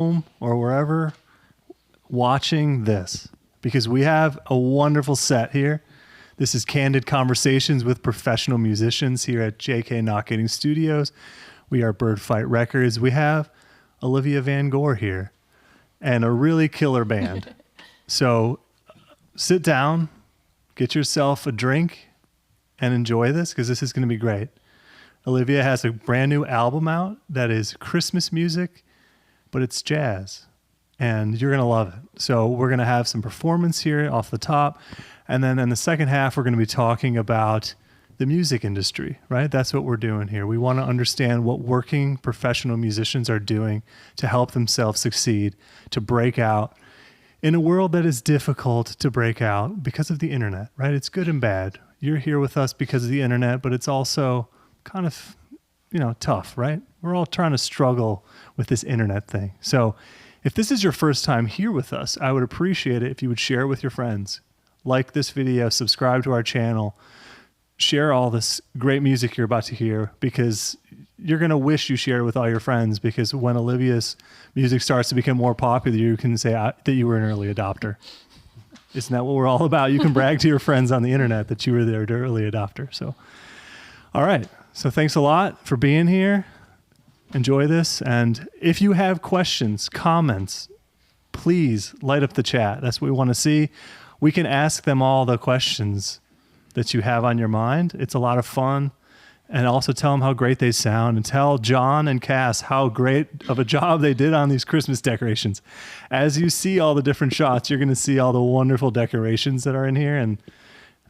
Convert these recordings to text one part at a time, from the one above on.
home or wherever watching this, because we have a wonderful set here. This is Candid Conversations with professional musicians here at JK Not Getting Studios. We are Bird Fight Records. We have Olivia Van Goor here and a really killer band. So sit down, get yourself a drink, and enjoy this, because this is going to be great. Olivia has a brand new album out that is Christmas music, but it's jazz, and you're going to love it. So we're going to have some performance here off the top, and then in the second half, we're going to be talking about the music industry, right? That's what we're doing here. We want to understand what working professional musicians are doing to help themselves succeed, to break out in a world that is difficult to break out because of the internet, right? It's good and bad. You're here with us because of the internet, but it's also kind of, tough, right? We're all trying to struggle with this internet thing. So if this is your first time here with us, I would appreciate it if you would share it with your friends. Like this video, subscribe to our channel, share all this great music you're about to hear, because you're going to wish you shared it with all your friends, because when Olivia's music starts to become more popular, you can say that you were an early adopter. Isn't that what we're all about? You can brag to your friends on the internet that you were their early adopter. So, all right. So thanks a lot for being here. Enjoy this. And if you have questions, comments, please light up the chat. That's what we want to see. We can ask them all the questions that you have on your mind. It's a lot of fun. And also tell them how great they sound, and tell John and Cass how great of a job they did on these Christmas decorations. As you see all the different shots, you're going to see all the wonderful decorations that are in here, and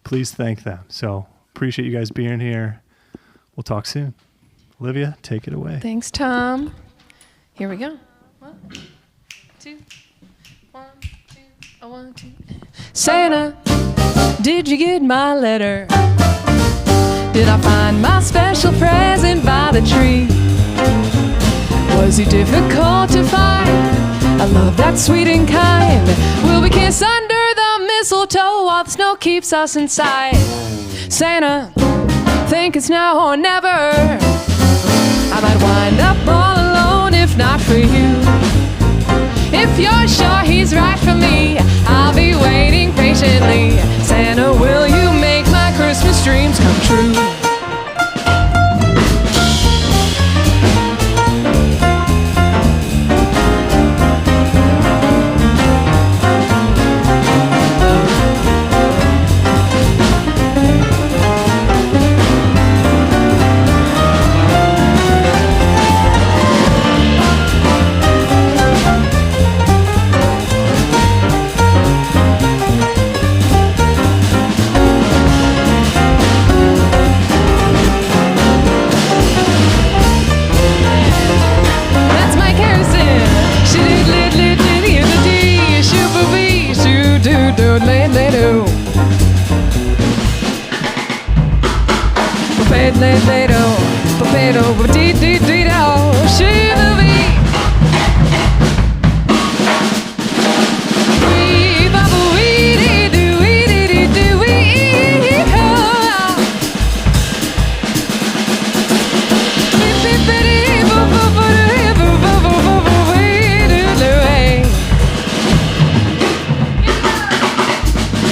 please thank them. So appreciate you guys being here. We'll talk soon. Olivia, take it away. Thanks, Tom. Here we go. 1, 2, 1, 2, 1, 2. Santa, did you get my letter? Did I find my special present by the tree? Was he difficult to find? I love that sweet and kind. Will we kiss under the mistletoe while the snow keeps us inside? Santa, think it's now or never. I might wind up all alone if not for you. If you're sure he's right for me, I'll be waiting patiently. Santa, will you make my Christmas dreams come true?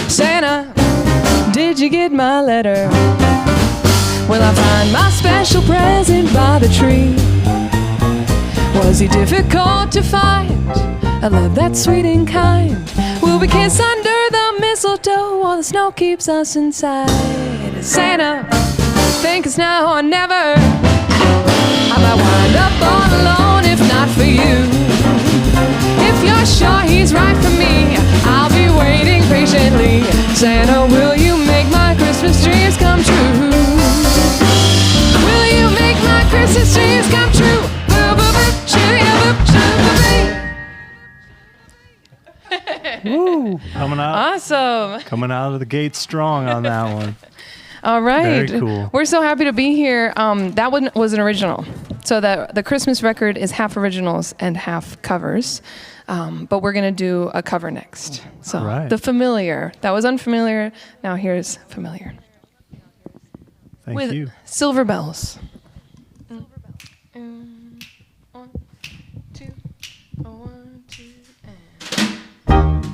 Santa, did you get my letter? Will I find my special present by the tree? Was he difficult to find? I love that sweet and kind. Will we kiss under the mistletoe while the snow keeps us inside? Santa, think it's now or never. I might wind up all alone if not for you. If you're sure he's right for me, I'll be waiting patiently. Santa, will you make my Christmas dreams come true? Will you make my Christmas dreams come true? Woo, coming out. Awesome. Coming out of the gate strong on that one. All right. Very cool. We're so happy to be here. That one was an original. So the Christmas record is half originals and half covers. But we're going to do a cover next. So right. The Familiar. That was Unfamiliar. Now here's Familiar. Thank you. Silver Bells. 1, 2, A 1, 2, and.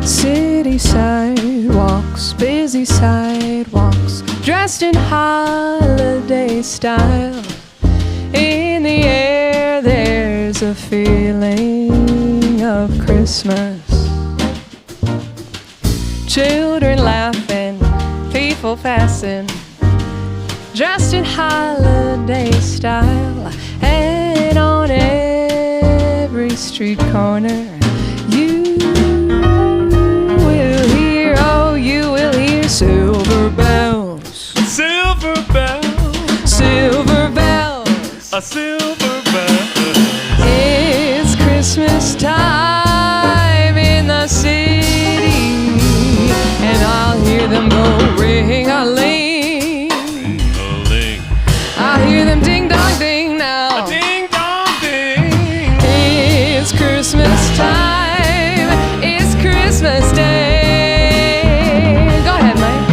City sidewalks, busy sidewalks, dressed in holiday style. In the air, there's a feeling of Christmas. Children laughing, people passing, dressed in holiday style. And on every street corner, you will hear, oh, you will hear silver bells. Silver bells. Silver bells. A silver bell. It's Christmas time in the city, and I'll hear them go ring-a-ling. Ring-a-ling. I hear them ding-dong-ding now. A ding-dong-ding. It's Christmas time. It's Christmas Day. Go ahead, Mike.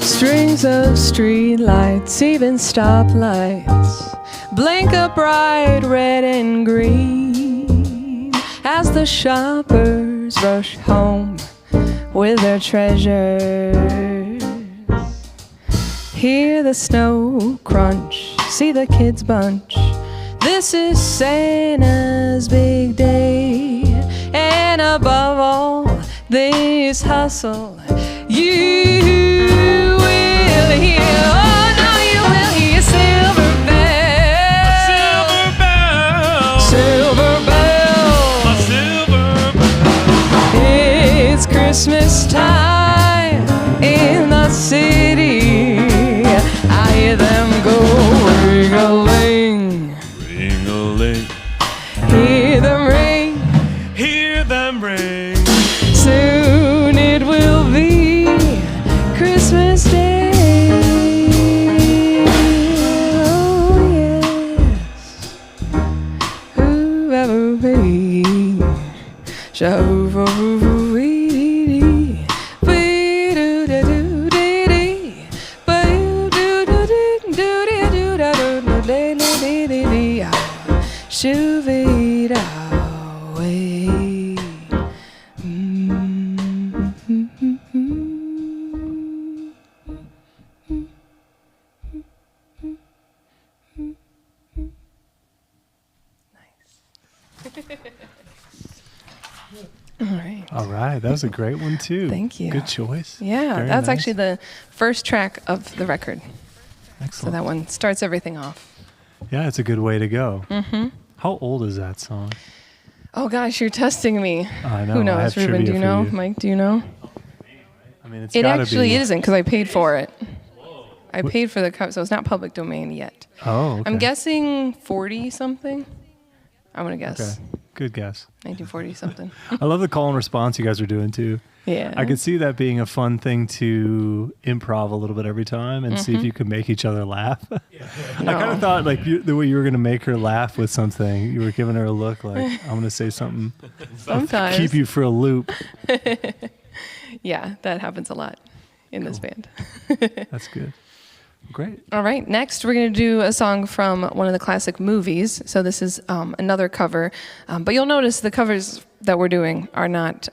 Strings of street lights, even stoplights, blink a bright red and green as the shoppers rush home with their treasures. Hear the snow crunch, see the kids bunch. This is Santa's big day, and above all this hustle, you will hear, oh no, you will hear silver bells. Silver bells. Silver bells. A silver bell. It's Christmas time in the city. I hear them go ring-a-ling. Ring-a-ling. Hear them ring. Hear them ring. Soon it will be Christmas Day. Oh yes. Whoever be shall shove it away. All right. That was a great one, too. Thank you. Good choice. Yeah, Very that's nice. actually the first track of the record. So Excellent. that one starts everything off. Yeah, it's a good way to go. Mm-hmm. How old is that song? Oh gosh, you're testing me. I know. Who I knows, have Ruben? Do you trivia for know? you. Mike, do you know? I mean, it's It gotta actually be. isn't because I paid for it. I paid for the cover, so it's not public domain yet. Oh, okay. I'm guessing 40 something. I'm gonna guess Okay. Good guess. 1940 something. I love the call and response you guys are doing, too. Yeah. I could see that being a fun thing to improv a little bit every time and see if you could make each other laugh. I kind No. of thought like the way you were going to make her laugh with something, you were giving her a look like, I'm going to say something, Sometimes. keep you for a loop. Yeah, that happens a lot in this band. That's good. Great. All right, next we're going to do a song from one of the classic movies. So this is another cover. But you'll notice the covers that we're doing are not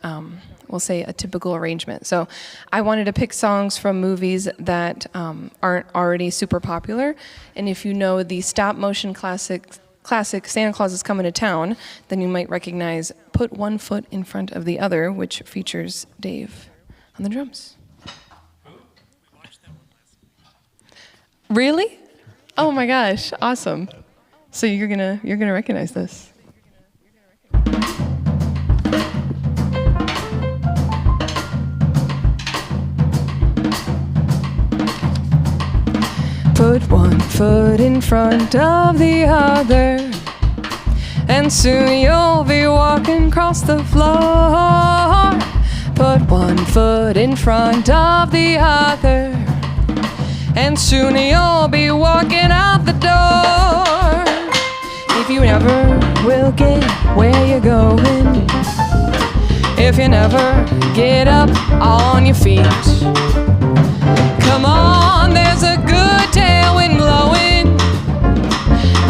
we'll say, a typical arrangement. So I wanted to pick songs from movies that aren't already super popular. And if you know the stop motion classic Santa Claus is Coming to Town, then you might recognize Put One Foot in Front of the Other, which features Dave on the drums. Really? Oh my gosh, awesome. So you're gonna recognize this. Put one foot in front of the other, and soon you'll be walking across the floor. Put one foot in front of the other, and soon you'll be walking out the door. If you never will get where you're going, if you never get up on your feet, come on, there's a good tailwind blowing.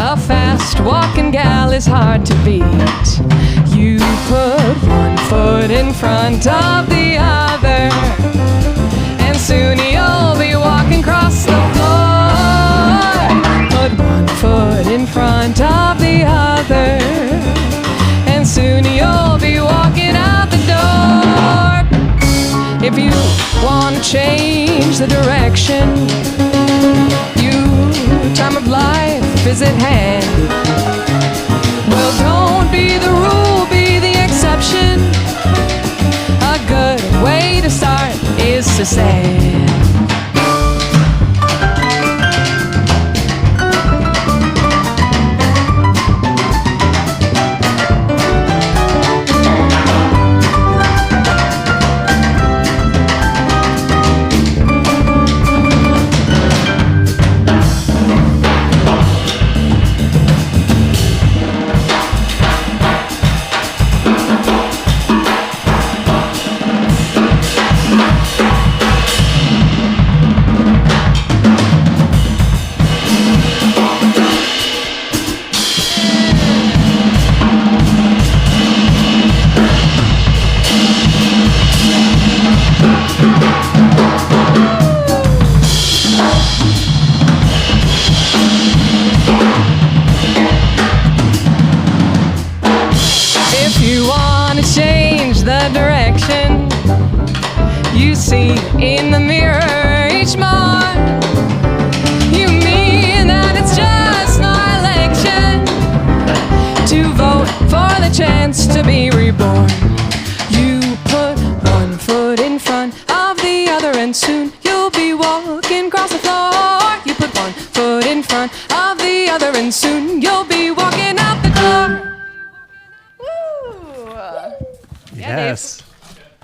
A fast walking gal is hard to beat. You put one foot in front of the other, and soon you'll be walking across the floor. Put one foot in front of the other, and soon you'll be walking out the door. If you want to change the direction, your time of life is at hand. Well, don't be the rule, be the exception. A good way to start is to stand. In the mirror each morn, you mean that it's just my election to vote for the chance to be reborn. You put one foot in front of the other, and soon you'll be walking across the floor. You put one foot in front of the other, and soon you'll be walking out the door. Woo! Yes.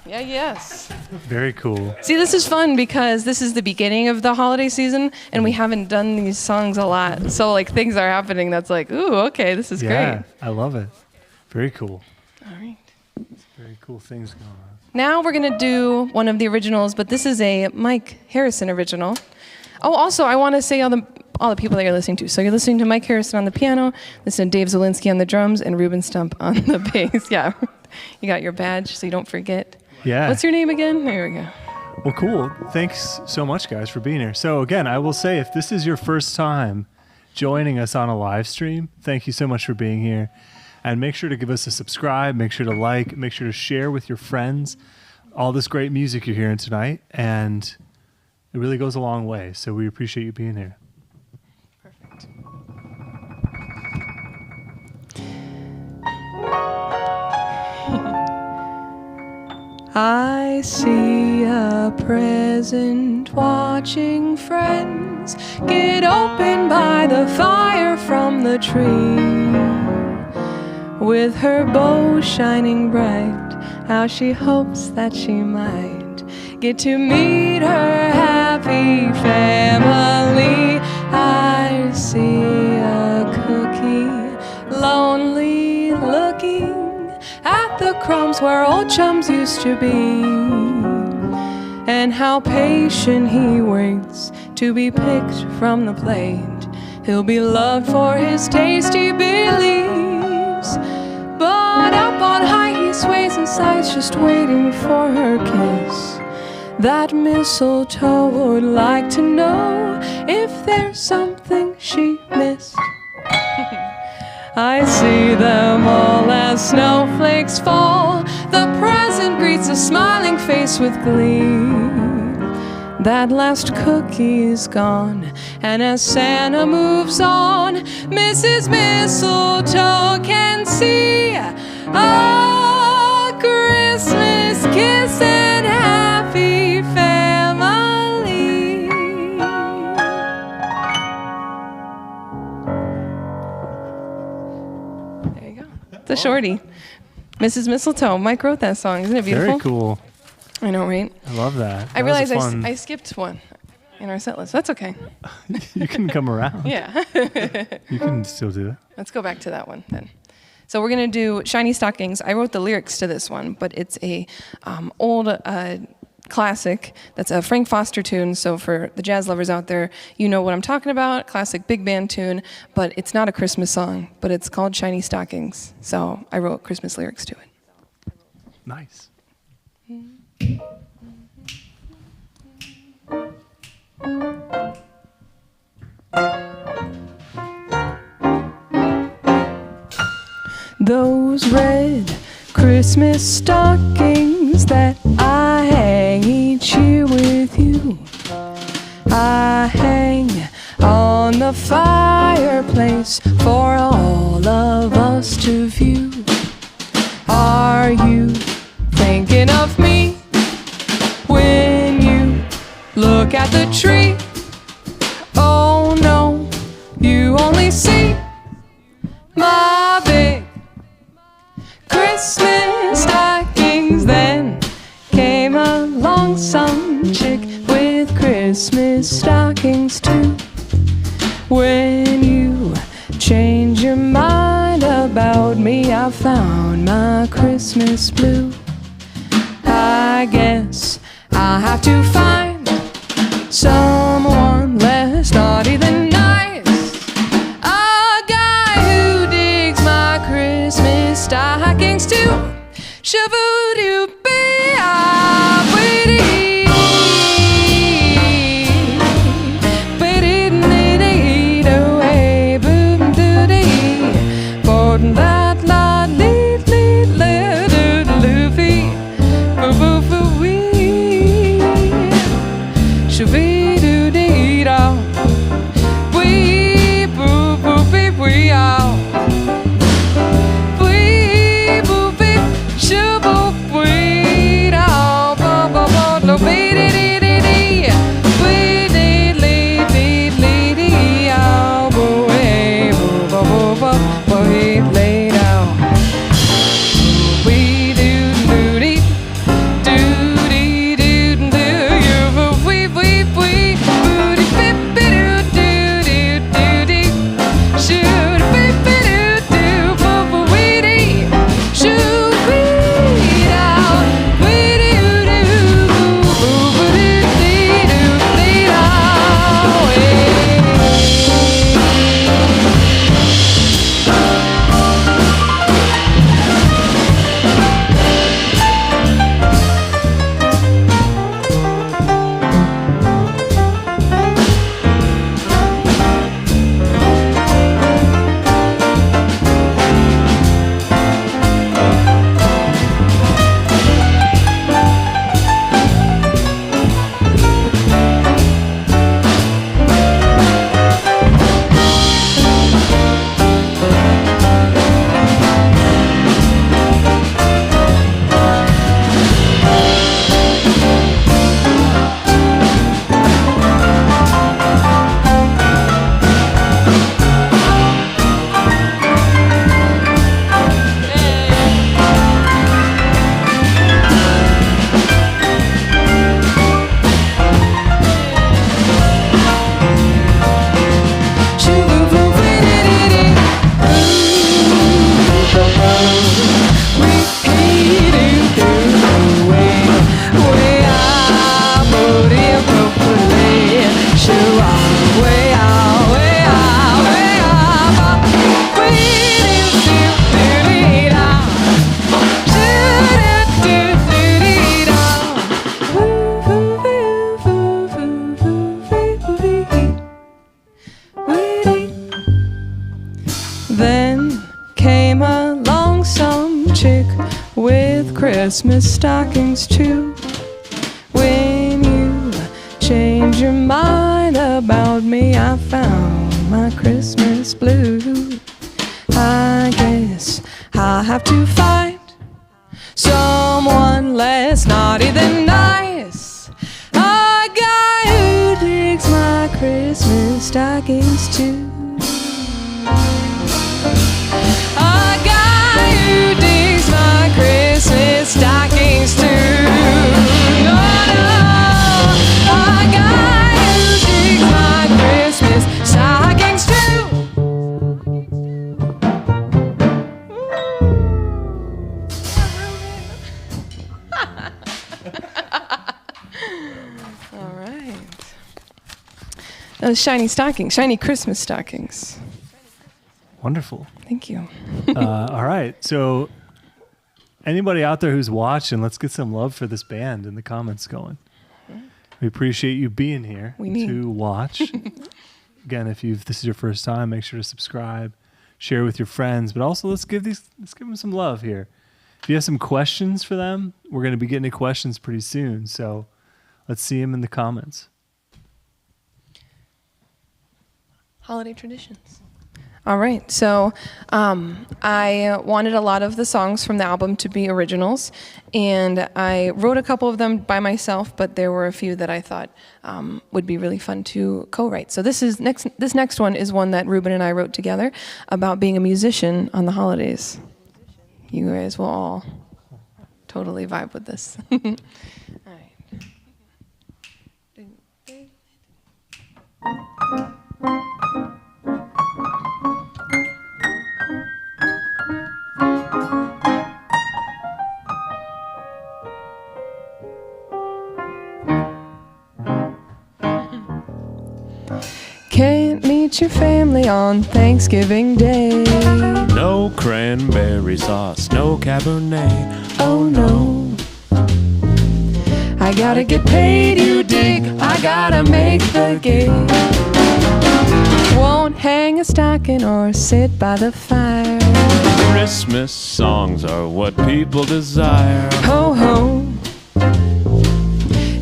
Yeah, yes. Very cool. See, this is fun because this is the beginning of the holiday season, and we haven't done these songs a lot. So, like, things are happening that's like, ooh, okay, this is great. I love it. Very cool. All right. Very cool things going on. Now we're going to do one of the originals, but this is a Mike Harrison original. Oh, also, I want to say all the people that you're listening to. So you're listening to Mike Harrison on the piano, listen to Dave Zielinski on the drums, and Ruben Stump on the bass. Yeah. You got your badge so you don't forget. Yeah. What's your name again? There we go. Well, cool. Thanks so much, guys, for being here. So again, I will say, if this is your first time joining us on a live stream, thank you so much for being here. And make sure to give us a subscribe, make sure to like, make sure to share with your friends all this great music you're hearing tonight. And it really goes a long way. So we appreciate you being here. Perfect. I see a present watching friends get opened by the fire from the tree. With her bow shining bright, how she hopes that she might get to meet her happy family. I see a cookie lonely looking at the crumbs where old chums used to be, and how patient he waits to be picked from the plate. He'll be loved for his taste, he believes, but up on high he's sways and sighs, just waiting for her kiss. That mistletoe would like to know if there's something she missed. I see them all as snowflakes fall. The present greets a smiling face with glee. That last cookie is gone, and as Santa moves on, Mrs. Mistletoe can see a Christmas kiss and happy family. There you go. It's a shorty. Mrs. Mistletoe. Mike wrote that song. Isn't it beautiful? Very cool. I know, right? I love that. I realized I skipped one in our set list. That's okay. You can come around. Yeah. You can still do it. Let's go back to that one then. So we're going to do Shiny Stockings. I wrote the lyrics to this one, but it's a old classic that's a Frank Foster tune. So for the jazz lovers out there, you know what I'm talking about. Classic big band tune, but it's not a Christmas song, but it's called Shiny Stockings. So I wrote Christmas lyrics to it. Nice. Those red Christmas stockings that I hang each year with you, I hang on the fireplace for all of us to view. Are you thinking of me when you look at the tree? Oh no, you only see my big Christmas stockings. Then came along some chick with Christmas stockings too. When you change your mind about me, I found my Christmas blue. I guess I'll have to find someone less naughty than nice, a guy who digs my Christmas stockings too. Christmas stockings too. When you change your mind about me, I found my Christmas blue. I guess I'll have to find someone less naughty than nice. A guy who digs my Christmas stockings too. A guy who digs my Christmas stockings too. No, no. A guy who digs my Christmas stockings too. All right. Those shiny stockings, shiny Christmas stockings. Wonderful. Thank you. All right. So anybody out there who's watching, let's get some love for this band in the comments going. We appreciate you being here to watch. Again, if this is your first time, make sure to subscribe, share with your friends, but also let's give them some love here. If you have some questions for them, we're going to be getting to questions pretty soon. So let's see them in the comments. Holiday traditions. All right, so I wanted a lot of the songs from the album to be originals, and I wrote a couple of them by myself, but there were a few that I thought would be really fun to co-write. So this next one is one that Ruben and I wrote together about being a musician on the holidays. You guys will all totally vibe with this. All right. Can't meet your family on Thanksgiving Day. No cranberry sauce, no Cabernet. Oh no. I gotta get paid, you dig. I gotta make the gig. Won't hang a stocking or sit by the fire. Christmas songs are what people desire. Ho ho.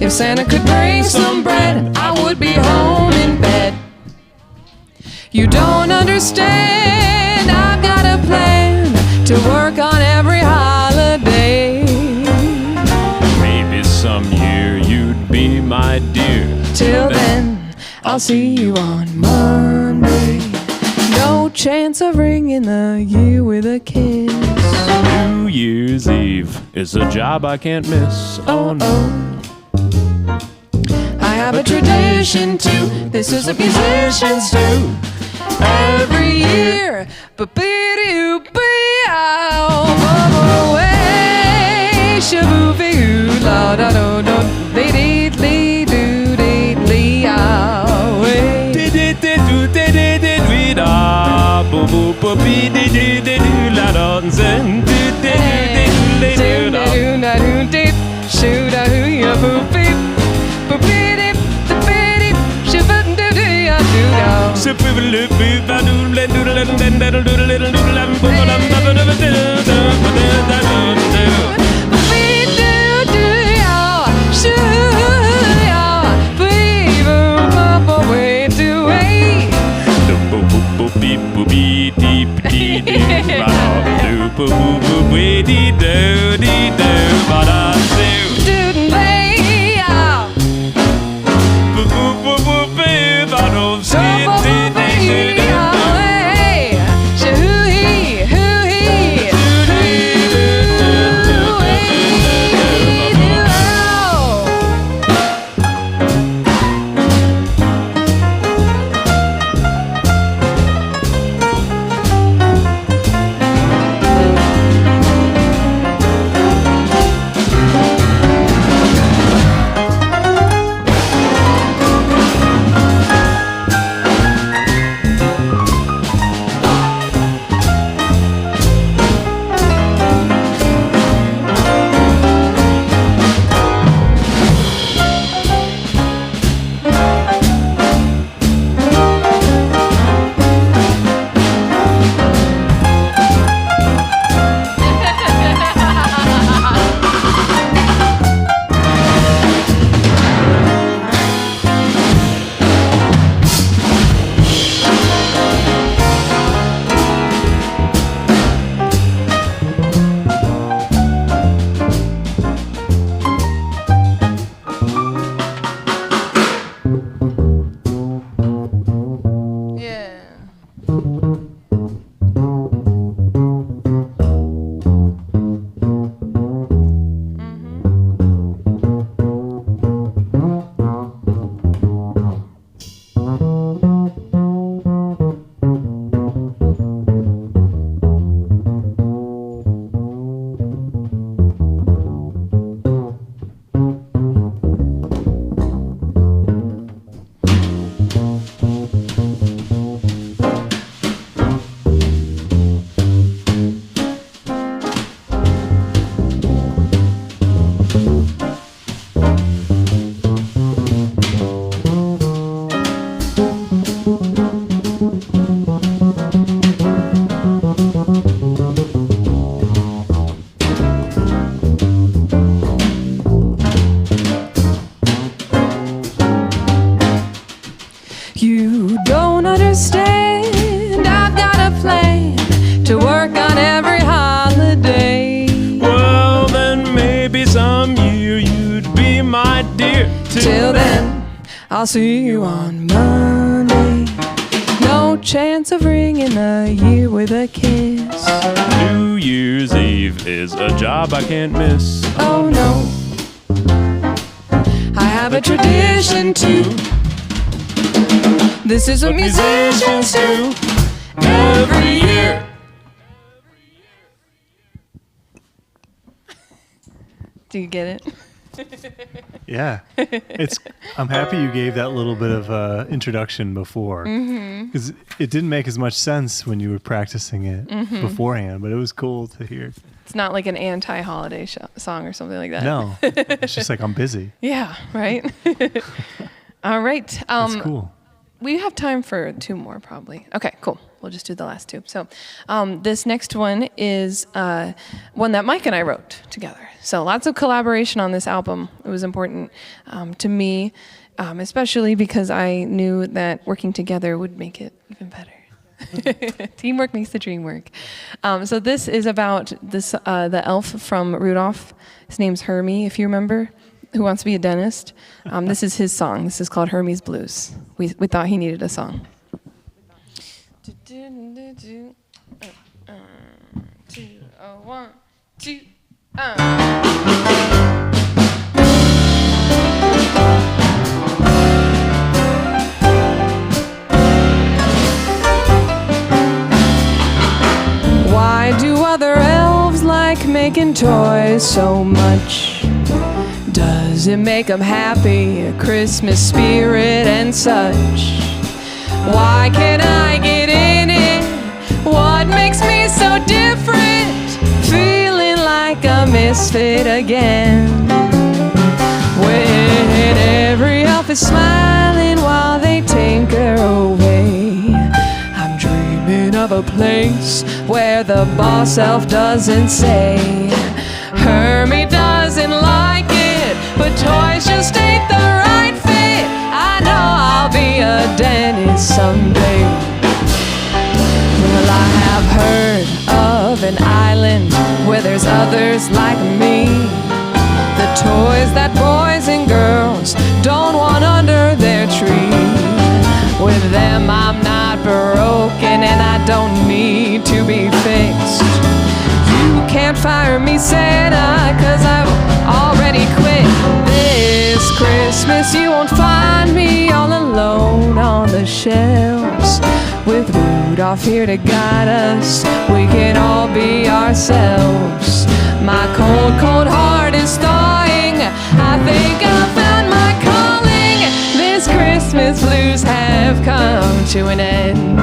If Santa could bring some bread, I would be home in bed. You don't understand, I've got a plan to work on every holiday. Maybe some year you'd be my dear. Till then, I'll see you on Monday. No chance of ringing the year with a kiss. New Year's Eve is a job I can't miss. Oh no. I have a tradition too. This is what musicians do. Every year, You don't understand. I've got a plan to work on every holiday. Well, then maybe some year you'd be my dear. Till then, I'll see you on Monday. No chance of ringing the year with a kiss. New Year's Eve is a job I can't miss. Oh no, I have a tradition too. This is what musicians do every year. Do you get it? Yeah, I'm happy you gave that little bit of introduction before, because it didn't make as much sense when you were practicing it beforehand, but it was cool to hear. It's not like an anti-holiday song or something like that. No, it's just like I'm busy. Yeah, right? All right. That's cool. We have time for 2 more probably. Okay, cool. We'll just do the last 2. So this next one is one that Mike and I wrote together. So lots of collaboration on this album. It was important to me, especially because I knew that working together would make it even better. Teamwork makes the dream work. So this is about this the elf from Rudolph. His name's Hermie, if you remember, who wants to be a dentist. This is his song. This is called Hermie's Blues. We thought he needed a song. 2, 1, 2. Why do other elves like making toys so much? Does it make them happy, a Christmas spirit and such? Why can't I get in it? What makes me so different? Feeling like a misfit again. When every elf is smiling while they tinker away, I'm dreaming of a place where the boss elf doesn't say, Hermie doesn't like it, but toys just ain't the right fit. I know I'll be a dentist someday. Well, I have heard of an island where there's others like me, the toys that boys and girls don't want under their tree. With them I'm not broken and I don't need to be fixed. You can't fire me, Santa, 'cause I've already quit. This Christmas you won't find me all alone on the shelves. With Rudolph here to guide us, we can all be ourselves. My cold, cold heart is thawing. I think I found my calling. This Christmas blues have come to an end.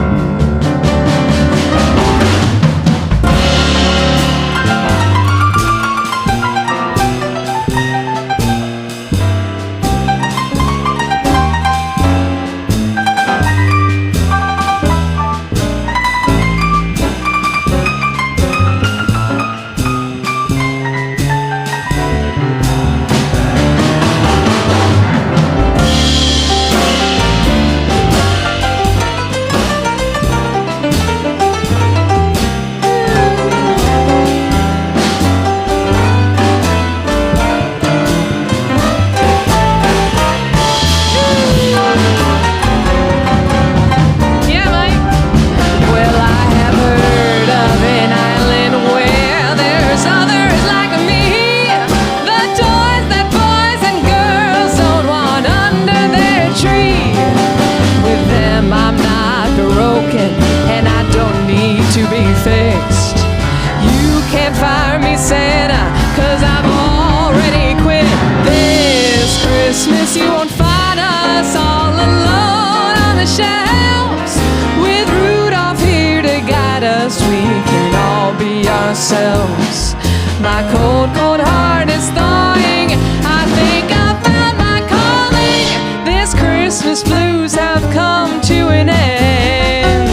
My cold, cold heart is thawing. I think I found my calling. This Christmas blues have come to an end.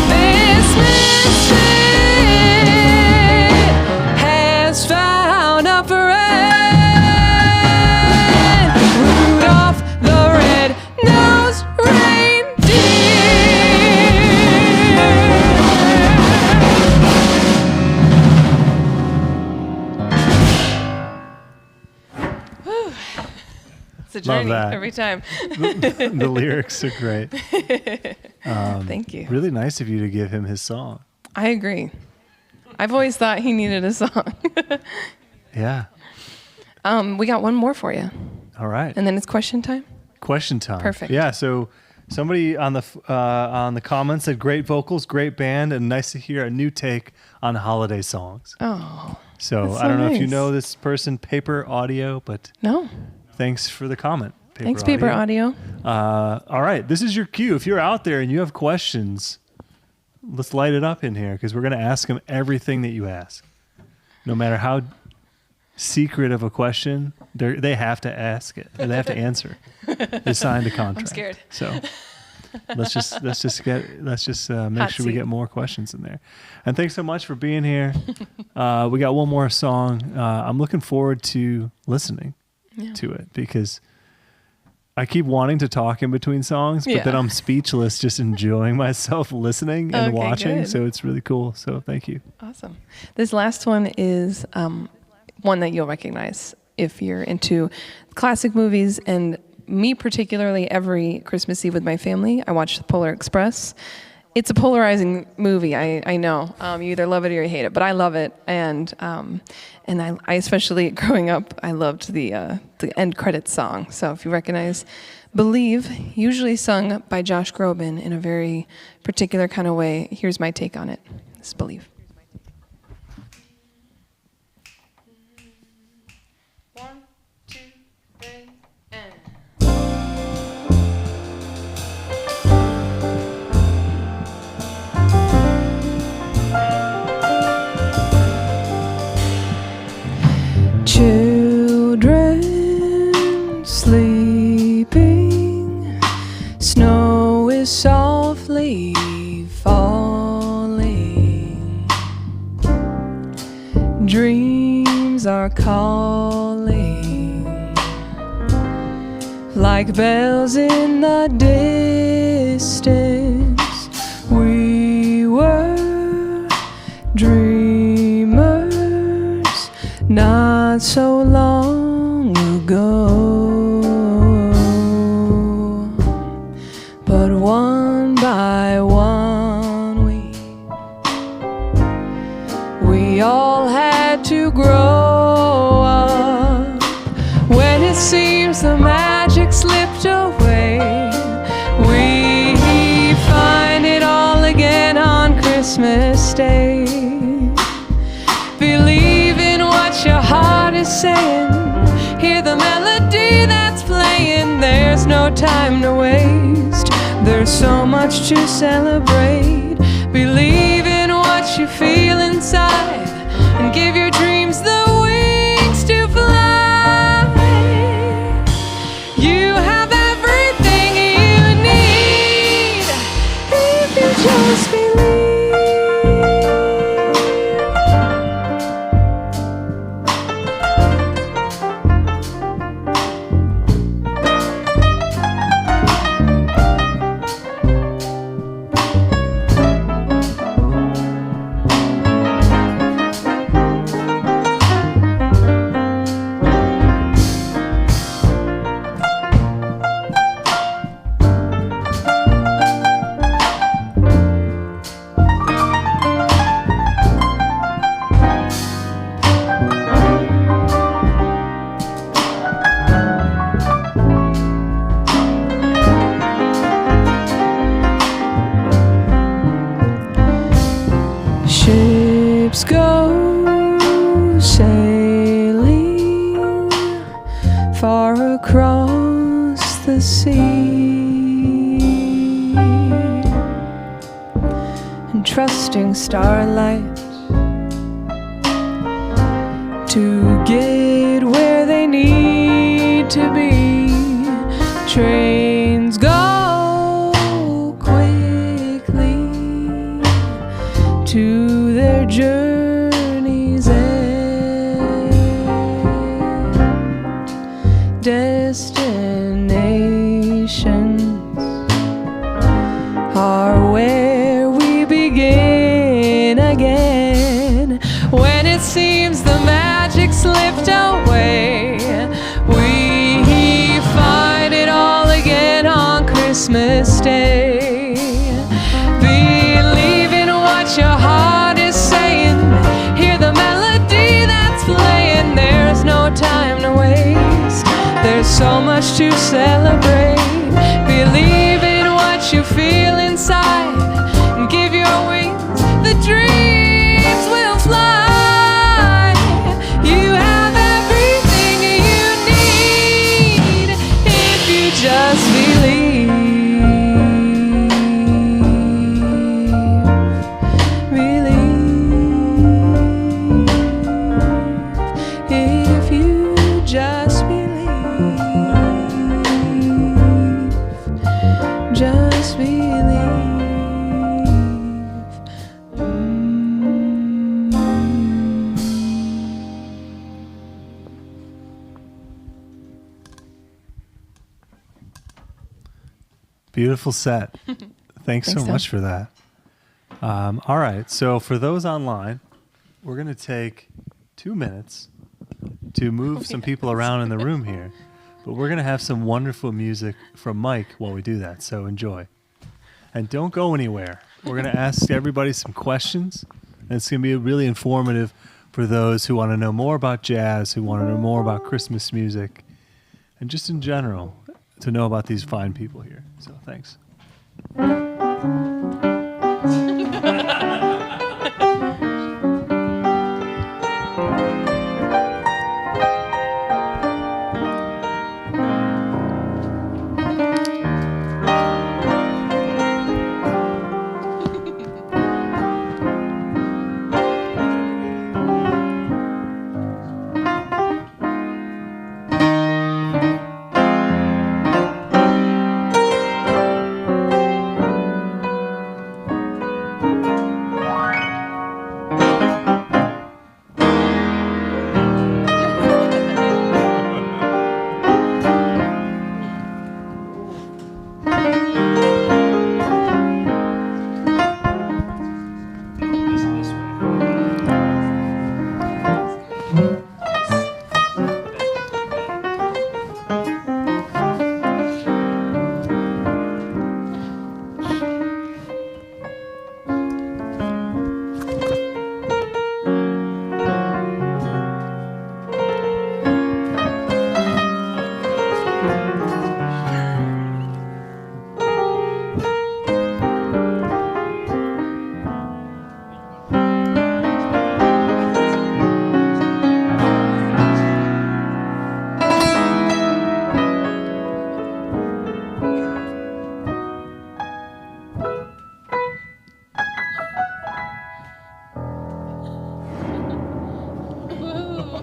This misfit has found a friend. Rudolph the red-nosed reindeer. journey that. every time. The lyrics are great. Thank you. Really nice of you to give him his song. I agree. I've always thought he needed a song. Yeah. We got one more for you. All right. And then it's question time. Question time. Perfect. Yeah. So somebody on the comments said, "Great vocals, great band, and nice to hear a new take on holiday songs." Oh. So that's I don't know if you nice. know this person, Paper Audio, but No. thanks for the comment. Thanks, Paper Audio. All right. This is your cue. If you're out there and you have questions, let's light it up in here because we're going to ask them everything that you ask. No matter how secret of a question, they have to ask it. Or they have to answer. They signed a contract. I'm scared. So let's just make Hot sure we seat. get more questions in there. And thanks so much for being here. We got one more song. I'm looking forward to listening to it because I keep wanting to talk in between songs, but then I'm speechless, just enjoying myself listening and Okay, watching. good. So it's really cool. So thank you. Awesome. This last one is one that you'll recognize if you're into classic movies. And me particularly, every Christmas Eve with my family, I watch The Polar Express. It's a polarizing movie, I know. You either love it or you hate it, but I love it. And I especially, growing up, I loved the end credits song. So if you recognize Believe, usually sung by Josh Groban in a very particular kind of way, here's my take on it. This is Believe. 1, 2, 3, and... Children sleeping, snow is softly falling, dreams are calling, like bells in the distance. We were dreamers not so long ago, but one by one we all had to grow up. When it seems the magic slipped away, we find it all again on Christmas Day. Believe in what your heart is saying, hear the melody that's playing. There's no time to waste, there's so much to celebrate. Believe in what you feel inside and give your dreams the wings to fly. You have everything you need if you just believe. Ships go sailing far across the sea, and trusting starlight to get where they need to be. Trains go quickly to their journey's end. Destinations are where we begin again. When it seems the magic slipped away, we find Christmas Day. Believe in what your heart is saying. Hear the melody that's playing. There's no time to waste. There's so much to celebrate. Believe in what you feel inside and give your wings. The dreams will fly. You have everything you need if you just believe. If you just believe, just believe. Beautiful set. Thanks so Tom. much for that. All right. So for those online, we're going to take 2 minutes to move some people around in the room here. But we're going to have some wonderful music from Mike while we do that. So enjoy. And don't go anywhere. We're going to ask everybody some questions. And it's going to be really informative for those who want to know more about jazz, who want to know more about Christmas music, and just in general to know about these fine people here. So thanks.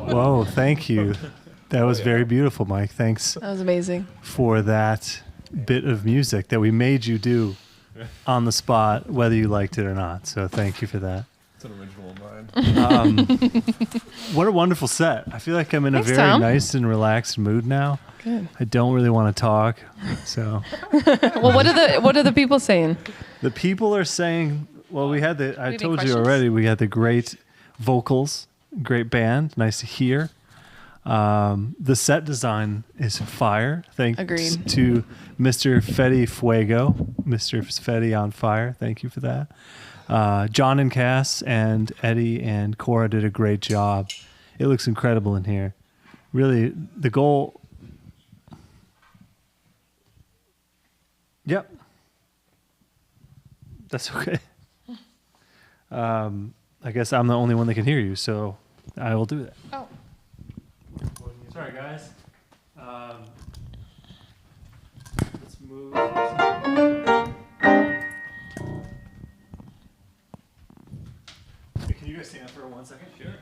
Whoa, thank you. That was very beautiful, Mike. Thanks That was amazing. for that bit of music that we made you do on the spot, whether you liked it or not. So thank you for that. It's an original of mine. What a wonderful set. I feel like I'm in Thanks, a very Tom. nice and relaxed mood now. Good. I don't really want to talk. So Well, what are the people saying? the people are saying, well, I any told you questions? already, we had the great vocals, great band, nice to hear. The set design is fire. Thanks Agreed. to Mr. Fetty Fuego, Mr. Fetty on fire. Thank you for that. John and Cass and Eddie and Cora did a great job. It looks incredible in here. Really, the goal. Yep. That's okay. I guess I'm the only one that can hear you, so I will do that. Oh. Sorry, guys. Let's move. Hey, can you guys stand up for 1 second? Sure.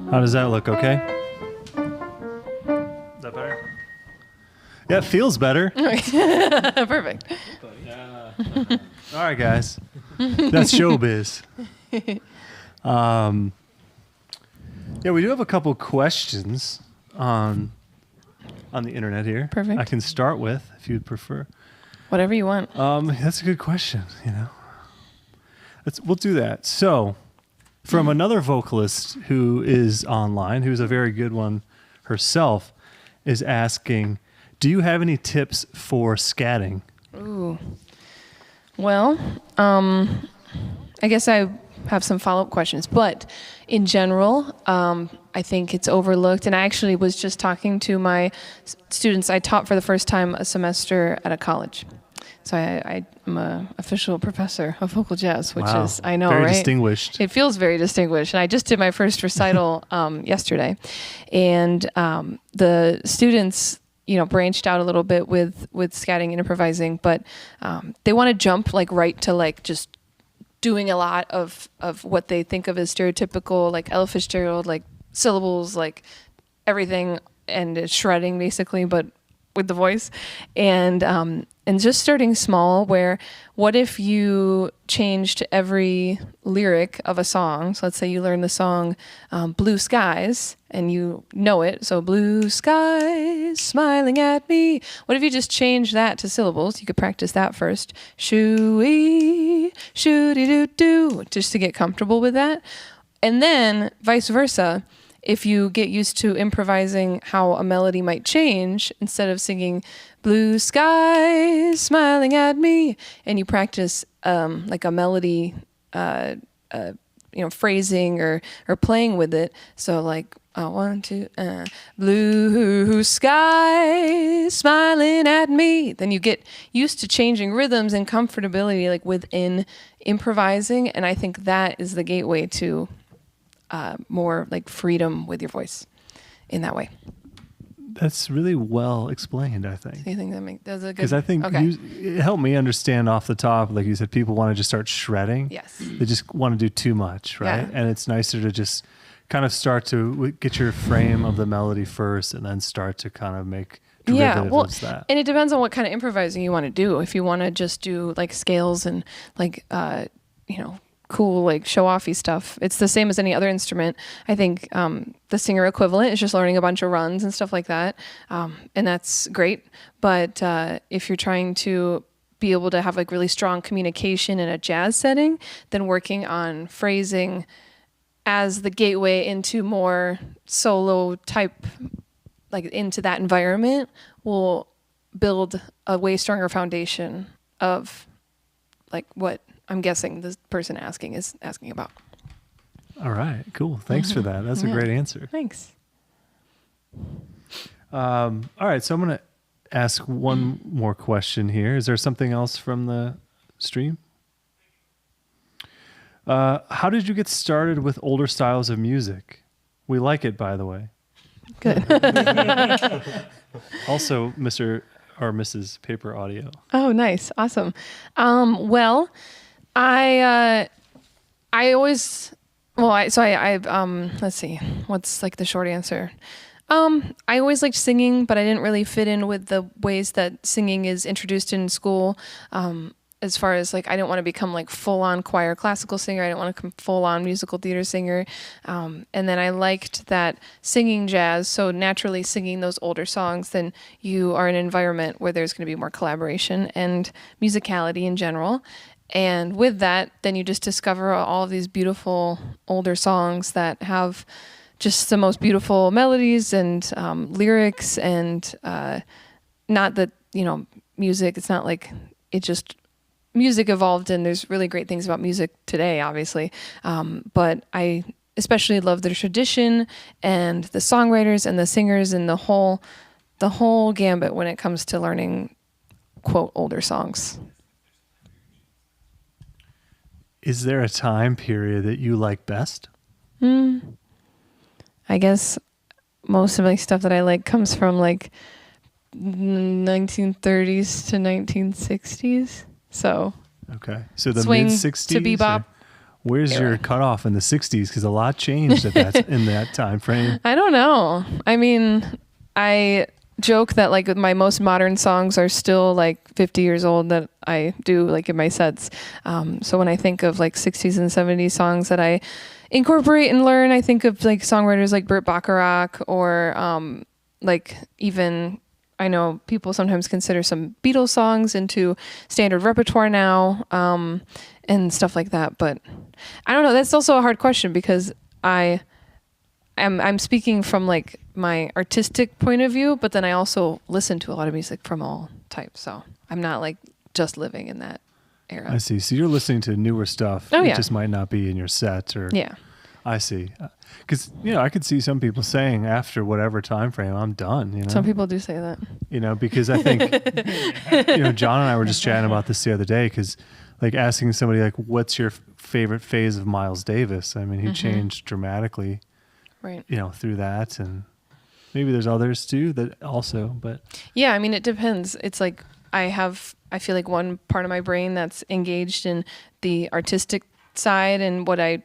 How does that look? Okay. Is that better? Yeah, it feels better. Perfect. All right, guys. That's showbiz. Yeah, we do have a couple questions on the internet here. Perfect. I can start with, if you'd prefer. Whatever you want. That's a good question. We'll do that. So, from another vocalist who is online, who's a very good one herself, is asking, do you have any tips for scatting? Ooh. Well, I guess I have some follow-up questions, but in general, I think it's overlooked. And I actually was just talking to my students. I taught for the first time a semester at a college. So I'm an official professor of vocal jazz, which is, I know, very right? distinguished. It feels very distinguished. And I just did my first recital yesterday. And the students, branched out a little bit with scatting and improvising, but they want to jump right to just doing a lot of what they think of as stereotypical, like Ella Fitzgerald, like syllables, like everything, and shredding basically, but with the voice. And just starting small, where what if you changed every lyric of a song? So let's say you learn the song Blue Skies and you know it. So blue skies smiling at me. What if you just change that to syllables? You could practice that first. Shoo-wee, shoo-dee-doo-doo, just to get comfortable with that. And then vice versa. If you get used to improvising how a melody might change, instead of singing blue skies smiling at me, and you practice like a melody, phrasing or playing with it. So like 1, 2, blue skies smiling at me. Then you get used to changing rhythms and comfortability within improvising, and I think that is the gateway to more freedom with your voice in that way. That's really well explained, I think. Do you think that's a good? Because I think it helped me understand off the top, like you said, people want to just start shredding. Yes. They just want to do too much, right? Yeah. And it's nicer to just kind of start to get your frame of the melody first and then start to kind of make derivatives of that. And it depends on what kind of improvising you want to do. If you want to just do scales and cool show-offy stuff, it's the same as any other instrument. I think the singer equivalent is just learning a bunch of runs and stuff like that, and that's great. But if you're trying to be able to have really strong communication in a jazz setting, then working on phrasing as the gateway into more solo type, into that environment, will build a way stronger foundation of what I'm guessing this person is asking about. All right, cool. Thanks for that. That's a great answer. Thanks. All right, so I'm going to ask one more question here. Is there something else from the stream? How did you get started with older styles of music? We like it, by the way. Good. Also, Mr. or Mrs. Paper Audio. Oh, nice. Awesome. Well, I always, let's see, what's the short answer? I always liked singing, but I didn't really fit in with the ways that singing is introduced in school. As far as I didn't want to become full-on choir classical singer. I didn't want to become full-on musical theater singer. And then I liked that singing jazz, so naturally singing those older songs, then you are in an environment where there's going to be more collaboration and musicality in general. And with that, then you just discover all of these beautiful older songs that have just the most beautiful melodies and lyrics, and not that, music, it's not it just, music evolved, and there's really great things about music today, obviously. But I especially love the tradition and the songwriters and the singers and the whole gambit when it comes to learning, quote, older songs. Is there a time period that you like best? I guess most of my stuff that I like comes from 1930s to 1960s. So okay, so the swing mid-60s to bebop. Where's your cutoff in the 60s? Because a lot changed in that time frame. I don't know. I mean, I joke that my most modern songs are still 50 years old that I do in my sets. So when I think of 60s and 70s songs that I incorporate and learn, I think of songwriters like Burt Bacharach, or even I know people sometimes consider some Beatles songs into standard repertoire now, and stuff like that. But I don't know. That's also a hard question because I'm speaking from like my artistic point of view, but then I also listen to a lot of music from all types. So I'm not like just living in that era. I see. So you're listening to newer stuff. Oh, It yeah. just might not be in your set or. Yeah. I see. Because, I could see some people saying after whatever time frame, I'm done, Some people do say that. Because I think, John and I were just chatting about this the other day because like asking somebody like, what's your favorite phase of Miles Davis? I mean, he changed dramatically, Right. Through that. And maybe there's others too that also, but. Yeah. I mean, it depends. It's like I feel like one part of my brain that's engaged in the artistic side and what I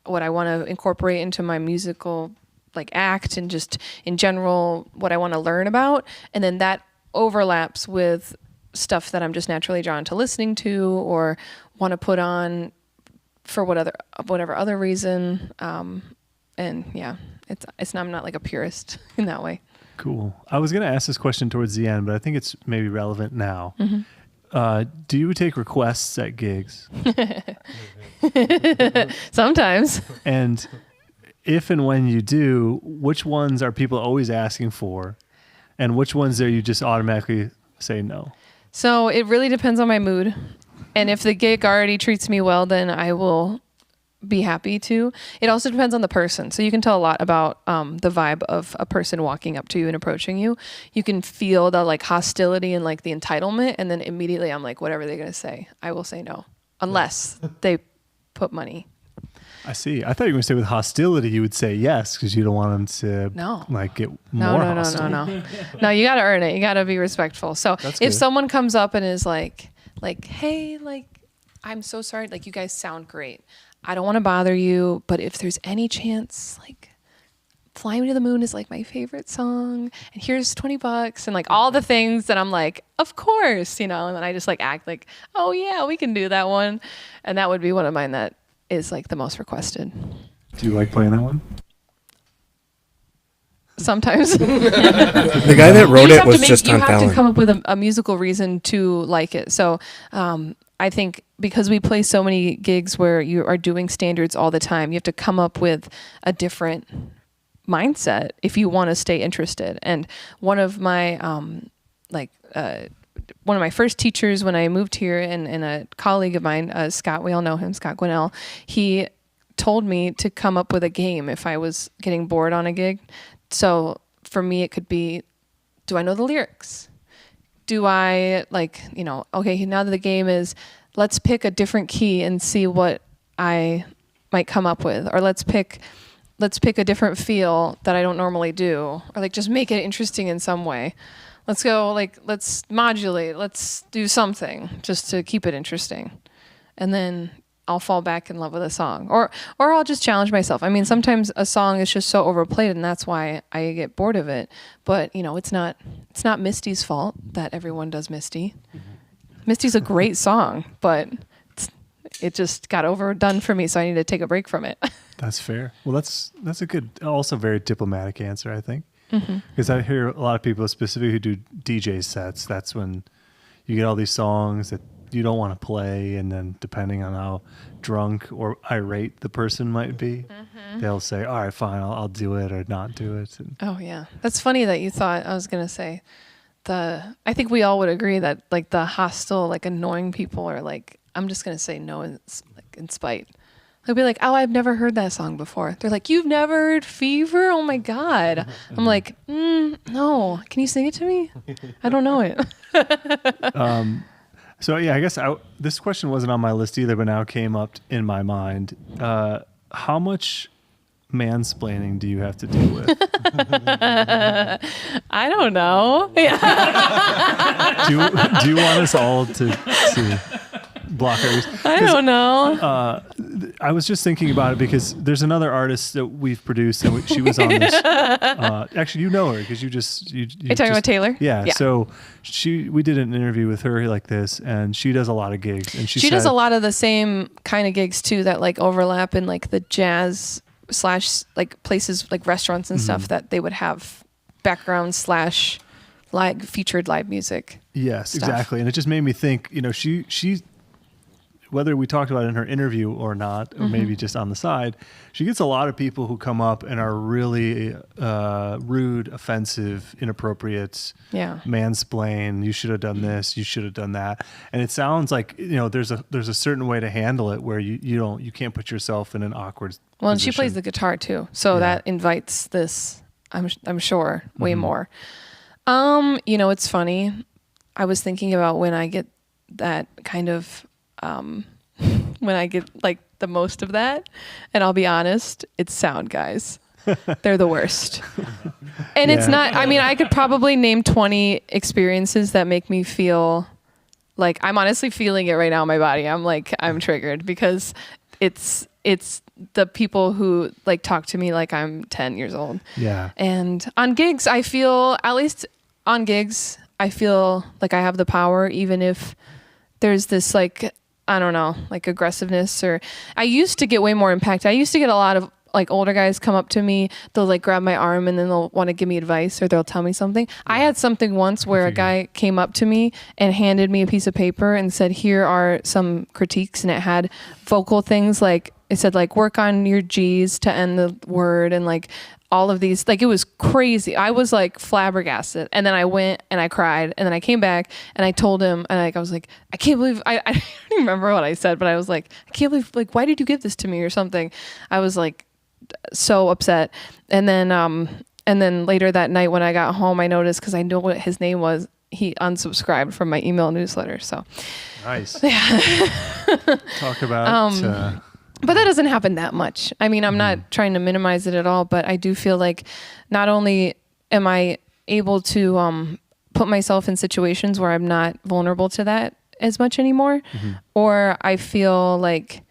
want to incorporate into my musical like act and just in general what I want to learn about. And then that overlaps with stuff that I'm just naturally drawn to listening to or want to put on for whatever other reason. And yeah, I'm not like a purist in that way. Cool. I was going to ask this question towards the end, but I think it's maybe relevant now. Do you take requests at gigs? Sometimes. And if and when you do, which ones are people always asking for? And which ones are you just automatically say no? So it really depends on my mood. And if the gig already treats me well, then I will be happy to. It also depends on the person. So you can tell a lot about the vibe of a person walking up to you and approaching you. You can feel the like hostility and like the entitlement. And then immediately I'm like, whatever they're going to say, I will say no. Unless they put money. I see. I thought you were going to say with hostility, you would say yes because you don't want them to like get more hostile. No. No, you got to earn it. You got to be respectful. So That's if good. someone comes up and is like, hey, like, I'm so sorry. Like, you guys sound great. I don't want to bother you, but if there's any chance, like, Fly Me to the Moon is like my favorite song, and here's $20, and like all the things that I'm like, of course, and then I just like act like, oh yeah, we can do that one. And that would be one of mine that is like the most requested. Do you like playing that one? Sometimes. The guy that wrote it was just on You have to Fallon. come up with a musical reason to like it. So I think because we play so many gigs where you are doing standards all the time, you have to come up with a different mindset if you want to stay interested. And one of my one of my first teachers when I moved here and a colleague of mine, Scott, we all know him, Scott Gwinnell, he told me to come up with a game if I was getting bored on a gig. So for me, it could be, do I know the lyrics? Do I okay, now that the game is, let's pick a different key and see what I might come up with, or let's pick a different feel that I don't normally do, or like just make it interesting in some way. Let's go, let's modulate, let's do something just to keep it interesting. And then I'll fall back in love with a song, or I'll just challenge myself. I mean, sometimes a song is just so overplayed and that's why I get bored of it. But it's not Misty's fault that everyone does Misty. Misty's a great song, but it just got overdone for me, so I need to take a break from it. That's fair. Well, that's a good, also very diplomatic answer, I think. Because I hear a lot of people, specifically who do DJ sets, that's when you get all these songs that you don't want to play, and then depending on how drunk or irate the person might be, they'll say, all right, fine, I'll do it or not do it. And Oh, yeah. That's funny that you thought I was going to say I think we all would agree that like the hostile, like annoying people are like, I'm just going to say no in spite. They'll be like, oh, I've never heard that song before. They're like, you've never heard Fever? Oh my God. I'm like, no. Can you sing it to me? I don't know it. so, yeah, I guess this question wasn't on my list either, but now came up in my mind. How much mansplaining do you have to deal with? I don't know. do you want us all to block our ears? I don't know. I was just thinking about it because there's another artist that we've produced, and she was on this. Actually, you know her because you You're talking about Taylor? Yeah. So we did an interview with her like this, and she does a lot of gigs, and she does a lot of the same kind of gigs too that like overlap in like the jazz / like places like restaurants and stuff that they would have background / featured live music. Yes, stuff. exactly. And it just made me think, she whether we talked about it in her interview or not, or maybe just on the side, she gets a lot of people who come up and are really rude, offensive, inappropriate, mansplain. You should have done this. You should have done that. And it sounds like there's a certain way to handle it where you can't put yourself in an awkward. Well, and she position. plays the guitar too, so that invites this. I'm sure way more. It's funny. I was thinking about when I get that kind of. When I get like the most of that, and I'll be honest, it's sound guys. They're the worst. And it's not, I could probably name 20 experiences that make me feel like I'm honestly feeling it right now in my body. I'm triggered because it's the people who like talk to me like I'm 10 years old. Yeah. And on gigs, I feel like I have the power, even if there's this like, I don't know, like aggressiveness, or I used to get way more impact. I used to get a lot of like older guys come up to me, they'll like grab my arm and then they'll want to give me advice or they'll tell me something. Yeah. I had something once where a guy came up to me and handed me a piece of paper and said, here are some critiques, and it had vocal things like, it said like work on your G's to end the word, and like all of these, like it was crazy. I was like flabbergasted. And then I went and I cried, and then I came back and I told him, and like I was like, I can't believe I don't remember what I said, but I was like, I can't believe, like, why did you give this to me or something? I was like so upset. And then later that night when I got home, I noticed, because I know what his name was, he unsubscribed from my email newsletter. So nice. Yeah. Talk about but that doesn't happen that much. I mean, I'm not trying to minimize it at all, but I do feel like not only am I able to put myself in situations where I'm not vulnerable to that as much anymore, or I feel like,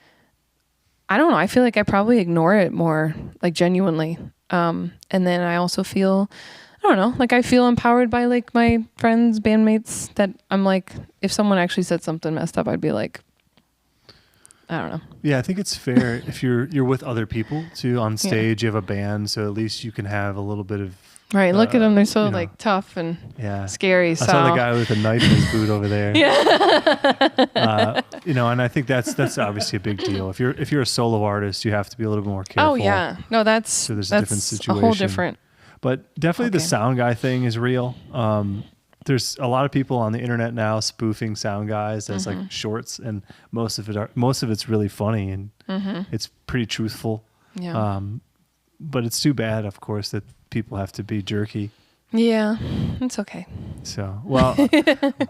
I don't know, I feel like I probably ignore it more, like genuinely. And then I also feel, I don't know, like I feel empowered by like my friends, bandmates, that I'm like, if someone actually said something messed up, I'd be like, I don't know. Yeah, I think it's fair if you're with other people too on stage. You have a band, so at least you can have a little bit of look at them; they're so like tough and scary. I saw the guy with a knife in his boot over there. And I think that's obviously a big deal. If you're a solo artist, you have to be a little bit more careful. Oh yeah, no, so there's a different situation, a whole different. But definitely the sound guy thing is real. There's a lot of people on the internet now spoofing sound guys as like shorts, and most of it's really funny, and it's pretty truthful. Yeah. But it's too bad, of course, that people have to be jerky. Yeah, it's okay. So, well,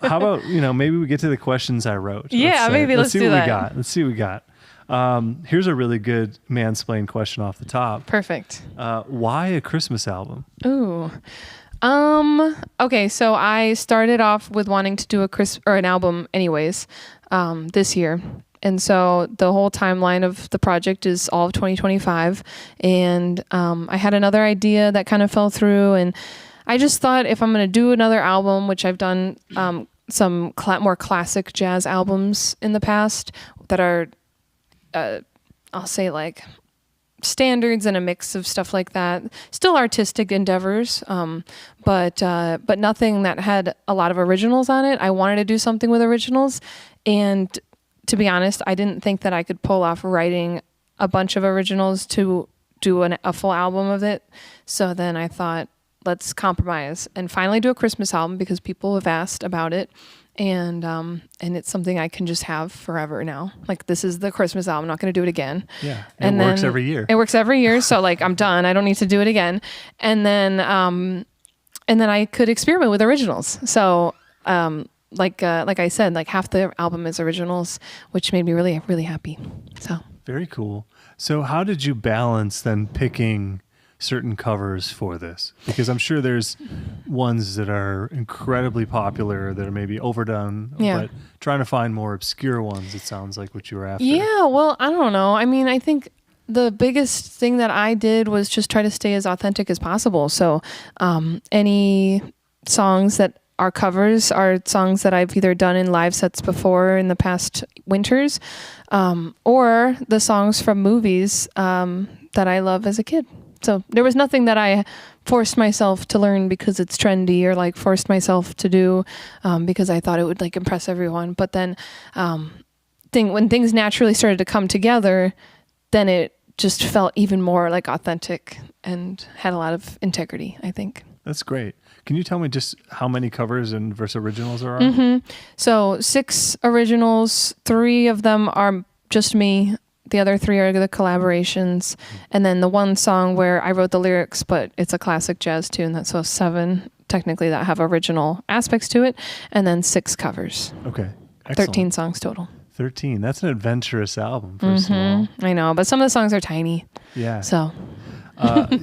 how about maybe we get to the questions I wrote. Let's see do what that. we got. Let's see what we got. Here's a really good mansplain question off the top. Perfect. Why a Christmas album? Ooh. Okay, so I started off with wanting to do an album anyways, this year. And so the whole timeline of the project is all of 2025. And, I had another idea that kind of fell through, and I just thought if I'm going to do another album, which I've done, some more classic jazz albums in the past that are, I'll say like standards and a mix of stuff like that, still artistic endeavors, but nothing that had a lot of originals on it. I wanted to do something with originals, and to be honest, I didn't think that I could pull off writing a bunch of originals to do a full album of it. So then I thought, let's compromise and finally do a Christmas album, because people have asked about it. And it's something I can just have forever now. Like, this is the Christmas album. I'm not going to do it again. Yeah. And it works every year. It works every year. So like, I'm done. I don't need to do it again. And then I could experiment with originals. So, like I said, like half the album is originals, which made me really, really happy. So very cool. So how did you balance then picking certain covers for this? Because I'm sure there's ones that are incredibly popular that are maybe overdone, but trying to find more obscure ones, it sounds like what you were after. Yeah, well, I don't know. I mean, I think the biggest thing that I did was just try to stay as authentic as possible. So any songs that are covers are songs that I've either done in live sets before in the past winters, or the songs from movies that I love as a kid. So there was nothing that I forced myself to learn because it's trendy, or like forced myself to do because I thought it would like impress everyone. But then when things naturally started to come together, then it just felt even more like authentic and had a lot of integrity, I think. That's great. Can you tell me just how many covers and versus originals there are? So 6 originals, 3 of them are just me. The other 3 are the collaborations. And then the one song where I wrote the lyrics, but it's a classic jazz tune. That's so 7 technically that have original aspects to it. And then 6 covers. Okay. Excellent. 13 songs total. 13. That's an adventurous album, first of all. I know, but some of the songs are tiny. Yeah. So.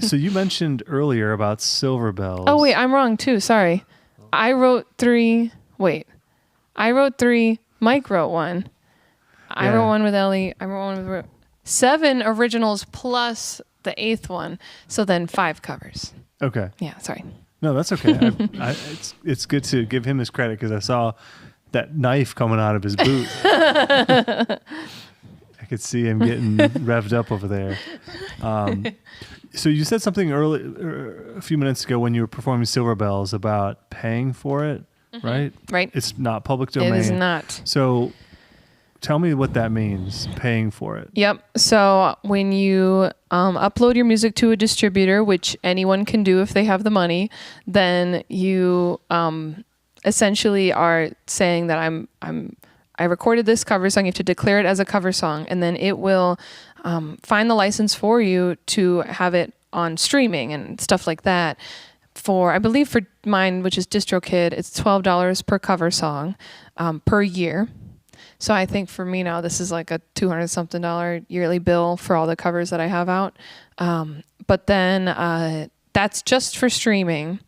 So you mentioned earlier about Silver Bells. Oh, wait, I'm wrong too. Sorry. I wrote 3. Mike wrote 1. I wrote 1 with Ellie. I wrote 1 with 7 originals plus the 8th one. So then 5 covers. Okay. Yeah, sorry. No, that's okay. It's good to give him his credit because I saw that knife coming out of his boot. I could see him getting revved up over there. So you said something a few minutes ago when you were performing Silver Bells about paying for it, right? Right. It's not public domain. It is not. So tell me what that means, paying for it. Yep. So when you upload your music to a distributor, which anyone can do if they have the money, then you essentially are saying that I recorded this cover song. You have to declare it as a cover song, and then it will find the license for you to have it on streaming and stuff like that. I believe for mine, which is DistroKid, it's $12 per cover song per year. So I think for me now, this is like a $200-something yearly bill for all the covers that I have out. But then that's just for streaming.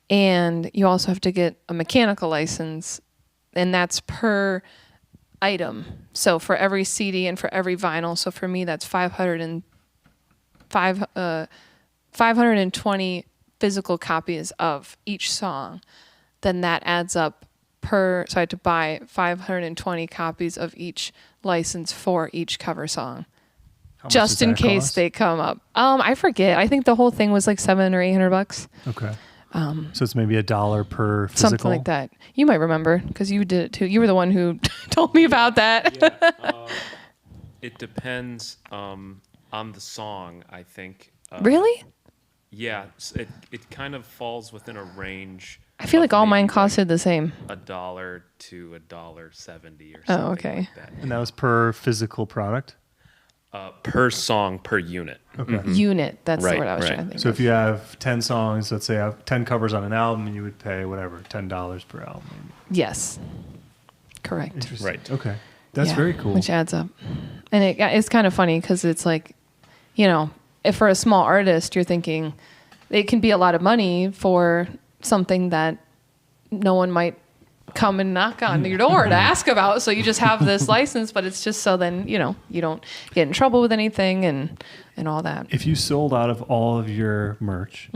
And you also have to get a mechanical license, and that's per item. So for every CD and for every vinyl. So for me, that's 520 physical copies of each song. Then that adds up so I had to buy 520 copies of each license for each cover song. Just in case they come up. I forget. I think the whole thing was like $700 or $800. Okay. So it's maybe $1 per physical? Something like that. You might remember because you did it too. You were the one who told me about that. Yeah, it depends on the song, I think. Really? Yeah, it kind of falls within a range. I feel like all mine costed the same. $1 to $1.70 or something. Oh, okay. Like that. And that was per physical product? Per song, per unit. Okay. Mm-hmm. Unit. That's the Right, word I was right. trying to think So of. if you have 10 songs, let's say I have 10 covers on an album, you would pay whatever, $10 per album. Maybe. Yes. Correct. Interesting. Right. Okay. That's Yeah, very cool. Which adds up. And it's kind of funny because it's like, if for a small artist, you're thinking it can be a lot of money for something that no one might come and knock on your door to ask about. So you just have this license, but it's just so then, you don't get in trouble with anything and all that. If you sold out of all of your merch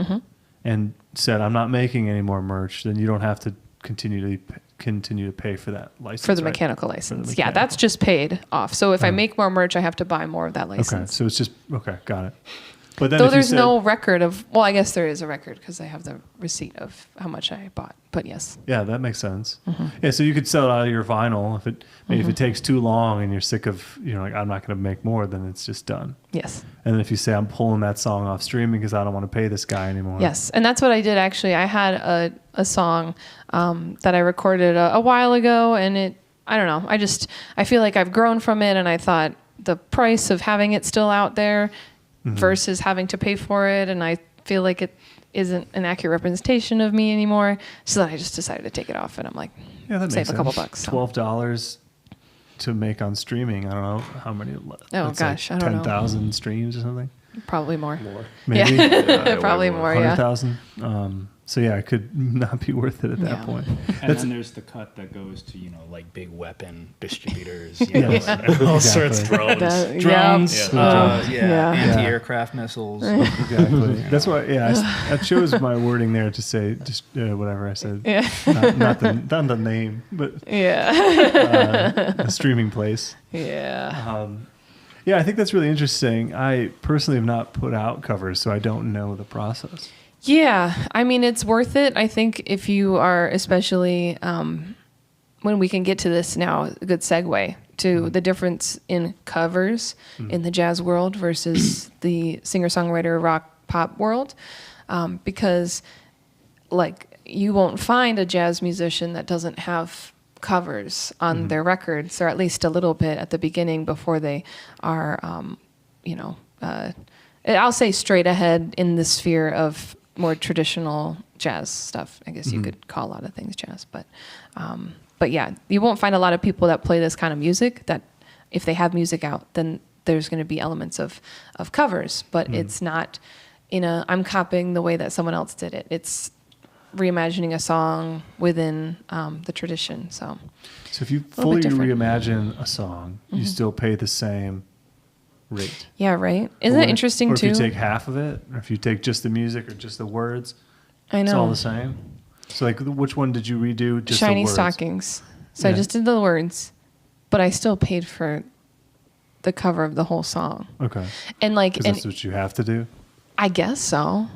and said, I'm not making any more merch, then you don't have to continue to pay for that license. For the right? mechanical license. mechanical. Yeah, that's just paid off. So if I make more merch, I have to buy more of that license. Okay. So it's just, okay, got it. But then Though if you there's said- no record of, well, I guess there is a record because I have the receipt of how much I bought. But yes. Yeah, that makes sense. Yeah, so you could sell it out of your vinyl. If it takes too long and you're sick of, like, I'm not going to make more, then it's just done. Yes. And then if you say, I'm pulling that song off streaming because I don't want to pay this guy anymore. Yes. And that's what I did actually. I had a song that I recorded a while ago, and I don't know. I feel like I've grown from it, and I thought the price of having it still out there versus having to pay for it, and I feel like it isn't an accurate representation of me anymore. So then I just decided to take it off, and I'm like, Yeah, that makes save a couple sense. bucks. So. $12 to make on streaming. I don't know how many. Oh, gosh, I don't know. 10,000 streams or something. Probably more. Maybe. Yeah, probably more. Yeah. 100,000. So yeah, it could not be worth it at that Yeah. point. And then there's the cut that goes to, like big weapon distributors, Yes. all sorts of Exactly. drones. Drones. Yeah. Anti-aircraft missiles. Exactly. That's why. Yeah, I chose my wording there to say just whatever I said. Yeah. Not the name, but Yeah. the streaming place. Yeah. Yeah, I think that's really interesting. I personally have not put out covers, so I don't know the process. Yeah, I mean, it's worth it. I think if you are, especially when we can get to this now, a good segue to the difference in covers in the jazz world versus the singer-songwriter rock pop world, because like you won't find a jazz musician that doesn't have covers on their records, or at least a little bit at the beginning before they are, I'll say straight ahead in the sphere of more traditional jazz stuff. I guess you could call a lot of things jazz, but yeah, you won't find a lot of people that play this kind of music that if they have music out, then there's going to be elements of covers, but it's not I'm copying the way that someone else did it. It's reimagining a song within the tradition. So if you fully reimagine a song, you still pay the same rate. Yeah, right. Isn't it interesting or too? If you take half of it, or if you take just the music or just the words, I know. It's all the same. So like, which one did you redo? Just Shiny the words? Stockings. So I just did the words, but I still paid for the cover of the whole song. Okay. And like, Because that's what you have to do? I guess so.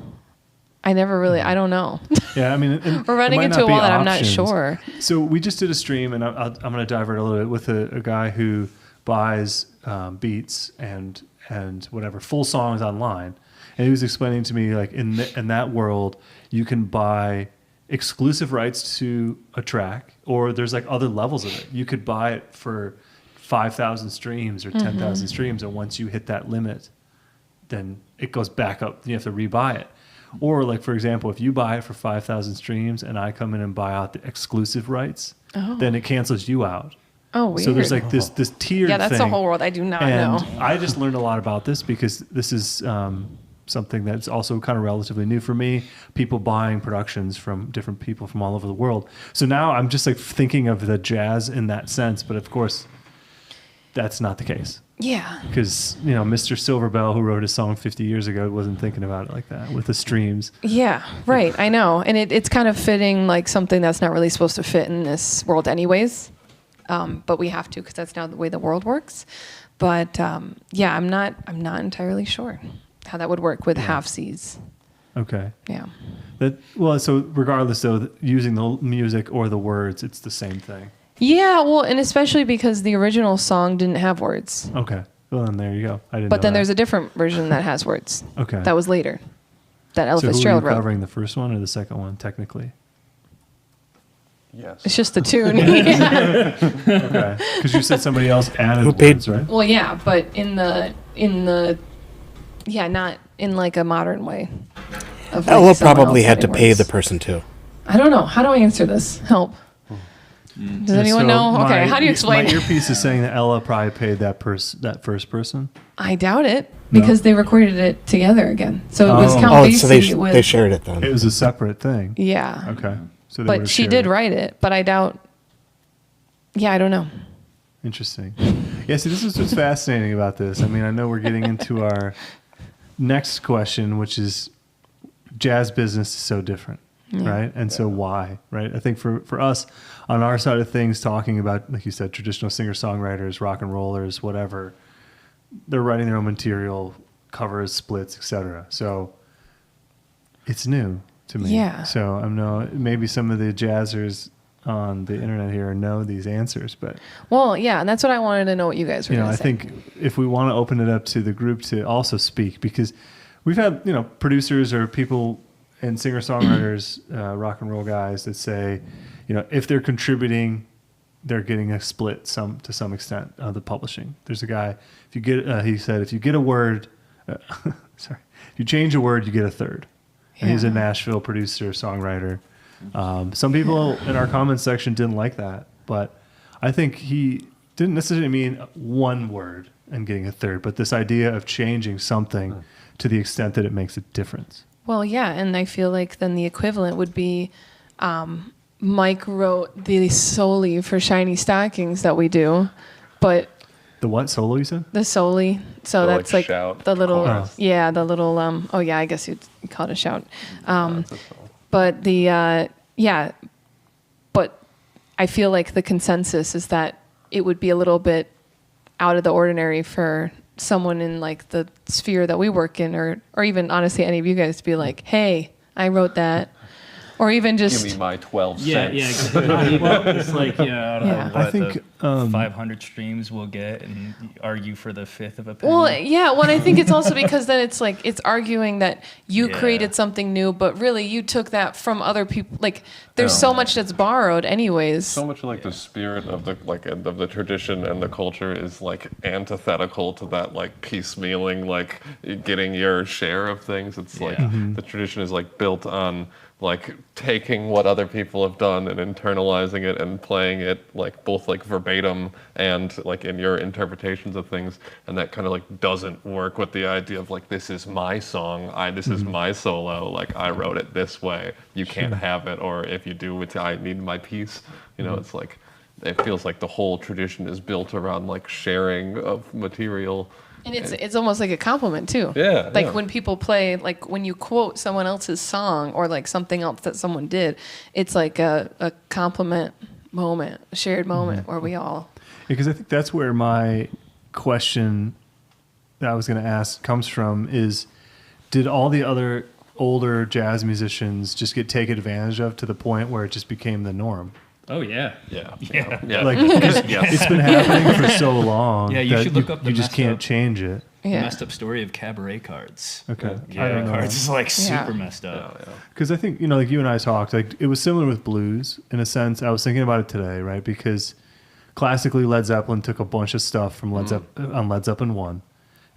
I never really, I don't know. Yeah, I mean, We're running into a wall that I'm not sure. So we just did a stream, and I'm going to divert a little bit with a guy who buys beats and whatever full songs online, and he was explaining to me like in that world you can buy exclusive rights to a track, or there's like other levels of it. You could buy it for 5,000 streams or 10,000 streams, and once you hit that limit, then it goes back up. You have to rebuy it. Or like, for example, if you buy it for 5,000 streams and I come in and buy out the exclusive rights, then it cancels you out. Oh, weird. So there's like this tiered thing. Yeah, that's the whole world. I do not know. I just learned a lot about this because this is something that's also kind of relatively new for me. People buying productions from different people from all over the world. So now I'm just like thinking of the jazz in that sense, but of course, that's not the case. Yeah. Because, Mr. Silverbell, who wrote his song 50 years ago, wasn't thinking about it like that with the streams. Yeah, right. I know. And it's kind of fitting like something that's not really supposed to fit in this world anyways. But we have to because that's now the way the world works. But yeah, I'm not entirely sure how that would work with half C's. Okay. Yeah. So regardless, though, using the music or the words, it's the same thing. Yeah, well, and especially because the original song didn't have words. Okay. Well, then there you go. I didn't. But then know there's that. a different version that has words. Okay. That was later. That Ella So Fitzgerald who are you wrote. covering, the first one or the second one, technically? Yes. It's just the tune. Okay. Because you said somebody else added Who paid- words, right? Well, yeah, but not in like a modern way. Of, like, Ella someone probably else had to adding pay words. the person too. I don't know. How do I answer this? Help. Does anyone know? Okay, how do you explain My it? earpiece is saying that Ella probably paid that first person. I doubt it because they recorded it together again. So it was Count Oh, Basie so they with shared it then. It was a separate thing. yeah. Okay. So they But would've she shared did it. write it, but I doubt. Yeah, I don't know. Interesting. Yeah, see, this is what's fascinating about this. I mean, I know we're getting into our next question, which is jazz business is so different, right? And so why, right? I think for us, on our side of things, talking about, like you said, traditional singer-songwriters, rock and rollers, whatever, they're writing their own material, covers, splits, etc. So it's new to me. Yeah. So maybe some of the jazzers on the internet here know these answers, but Well, yeah, and that's what I wanted to know what you guys were going I to say. think if we want to open it up to the group to also speak, because we've had producers or people and singer-songwriters, rock and roll guys that say, if they're contributing, they're getting a split to some extent of the publishing. There's a guy, he said, if you get a word, if you change a word, you get a third. And he's a Nashville producer, songwriter. Some people in our comments section didn't like that, but I think he didn't necessarily mean one word and getting a third, but this idea of changing something to the extent that it makes a difference. Well, yeah, and I feel like then the equivalent would be Mike wrote the soli for Shiny Stockings that we do, but The what solo you said? the soli, so The, that's like, like shout the little, chorus. yeah, the little, oh yeah, I guess you'd call it a shout. That's a song. But but I feel like the consensus is that it would be a little bit out of the ordinary for someone in like the sphere that we work in, or even honestly any of you guys to be like, hey, I wrote that. Or even just Give me my 12 Yeah, cents. yeah. It's like, I don't Yeah. know what I think, the 500 streams we'll get and argue for the fifth of a penny. well, yeah. Well, I think it's also because then it's like it's arguing that you Yeah. created something new, but really you took that from other people. Like there's so much that's borrowed, anyways. So much like the spirit of the tradition and the culture is like antithetical to that like piecemealing, like getting your share of things. It's like the tradition is like built on like taking what other people have done and internalizing it and playing it like both like verbatim and like in your interpretations of things, and that kind of like doesn't work with the idea of like, this is my song, this is my solo, like I wrote it this way, you can't have it, or if you do, I need my piece. You know, it's like it feels like the whole tradition is built around like sharing of material. And it's almost like a compliment too. Yeah, Like yeah. when people play, like when you quote someone else's song or like something else that someone did, it's like a compliment moment, a shared moment where we all. Because I think that's where my question that I was going to ask comes from is, did all the other older jazz musicians just get taken advantage of to the point where it just became the norm? Oh, yeah. Yeah. Yeah. Like, because it's been happening for so long. Yeah, you that should look up the You just messed can't up- change it. Yeah. Messed up story of cabaret cards. Okay. I Cabaret don't know. cards is like Yeah. super messed up. Because I think, like you and I talked, like it was similar with blues in a sense. I was thinking about it today, right? Because classically, Led Zeppelin took a bunch of stuff from Led Zeppelin 1.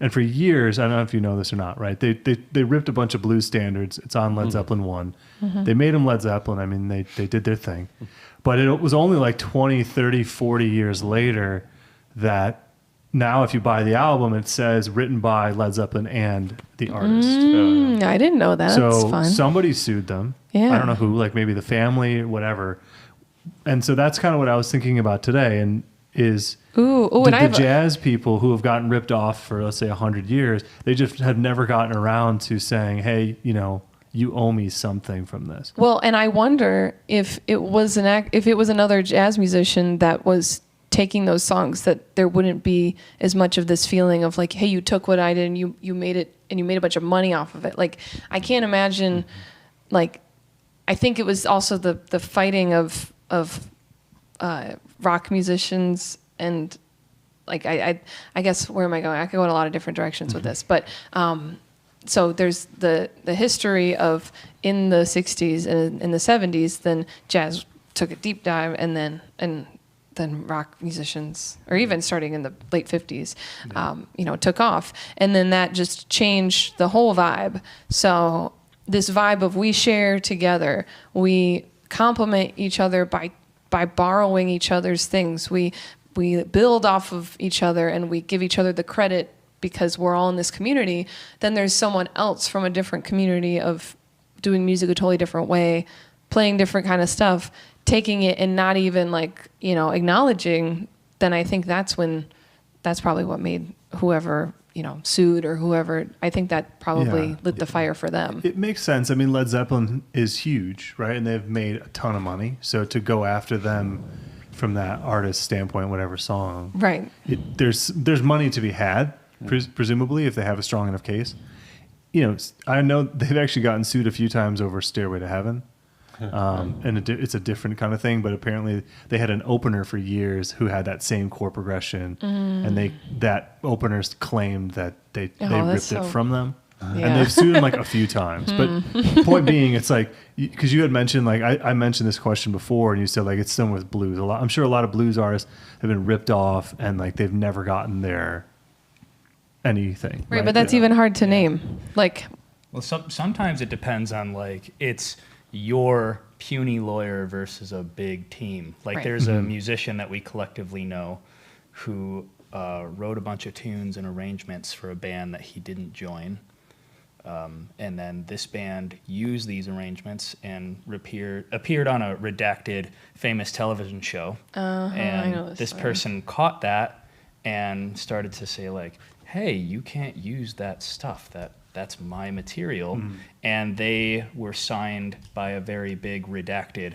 And for years, I don't know if you know this or not, right? They ripped a bunch of blues standards. It's on Led Zeppelin 1. They made them Led Zeppelin. I mean, they did their thing. But it was only like 20, 30, 40 years later that now if you buy the album, it says written by Led Zeppelin and the artist. I didn't know that. That's So fun. somebody sued them. Yeah. I don't know who, like maybe the family or whatever. And so that's kind of what I was thinking about today. And is Ooh, did and I the have jazz people who have gotten ripped off for, let's say, 100 years, they just have never gotten around to saying, hey, you owe me something from this. well, and I wonder if it was if it was another jazz musician that was taking those songs, that there wouldn't be as much of this feeling of like, hey, you took what I did and you made it, and you made a bunch of money off of it. Like, I can't imagine, like, I think it was also the fighting of rock musicians, and like I guess, where am I going? I could go in a lot of different directions with this, but so there's the history of in the 60s and in the 70s, then jazz took a deep dive, and then rock musicians, or even starting in the late 50s, took off, and then that just changed the whole vibe. So this vibe of we share together, we complement each other by borrowing each other's things, we build off of each other, and we give each other the credit because we're all in this community. Then there's someone else from a different community of doing music a totally different way, playing different kind of stuff, taking it and not even acknowledging. Then I think that's probably what made whoever sued, or whoever, I think that probably lit the fire for them. It makes sense. I mean, Led Zeppelin is huge, right? And they've made a ton of money. So to go after them from that artist standpoint, whatever song, Right. there's money to be had, presumably, if they have a strong enough case. I know they've actually gotten sued a few times over Stairway to Heaven. And it's a different kind of thing, but apparently they had an opener for years who had that same chord progression, and that openers claimed that they ripped it from them. And they've sued them like a few times. But point being, it's like, because you had mentioned, like I mentioned this question before, and you said like it's similar with blues. I'm sure a lot of blues artists have been ripped off, and like they've never gotten their anything. Right, but that's even hard to name. Like, Well, sometimes it depends on, like, it's your puny lawyer versus a big team. Like, Right. there's a musician that we collectively know who wrote a bunch of tunes and arrangements for a band that he didn't join. And then this band used these arrangements and appeared on a redacted famous television show. I know And this this story. person caught that and started to say, like, hey, you can't use that stuff. That's my material. And they were signed by a very big redacted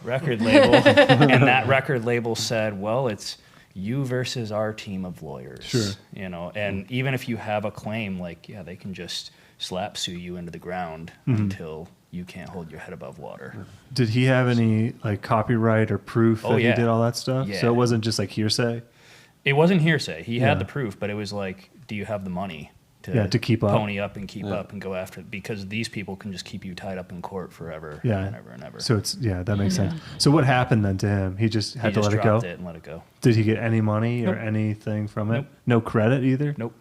record label. And that record label said, well, it's you versus our team of lawyers. Sure. You know, and even if you have a claim, like, yeah, they can just slap sue you into the ground until you can't hold your head above water. Did he have any like copyright or proof that yeah. he did all that stuff? Yeah. So it wasn't just like hearsay? It wasn't hearsay. He Yeah. had the proof, but it was like, do you have the money to keep up? pony up and keep up and go after it? Because these people can just keep you tied up in court forever and ever and ever. So it's, that makes sense. So what happened then to him? He just had to let it go? dropped it and let it go. Did he get any money or anything from it? Nope. No credit either? Nope.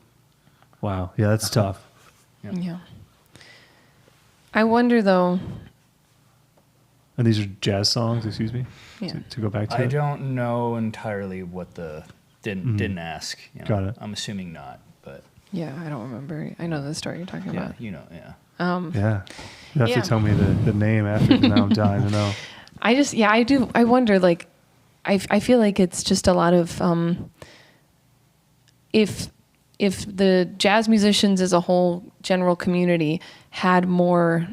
Wow. Yeah, that's tough. Yeah. I wonder though. And these are jazz songs, excuse me? Yeah. To go back to I it? don't know entirely what didn't ask. You know. Got it. I'm assuming not, but Yeah, I don't remember. I know the story you're talking yeah, about. you know, yeah. Yeah. You have Yeah. to tell me the name after, 'cause now I'm dying to know. I do. I wonder, like, I feel like it's just a lot of, if the jazz musicians as a whole general community had more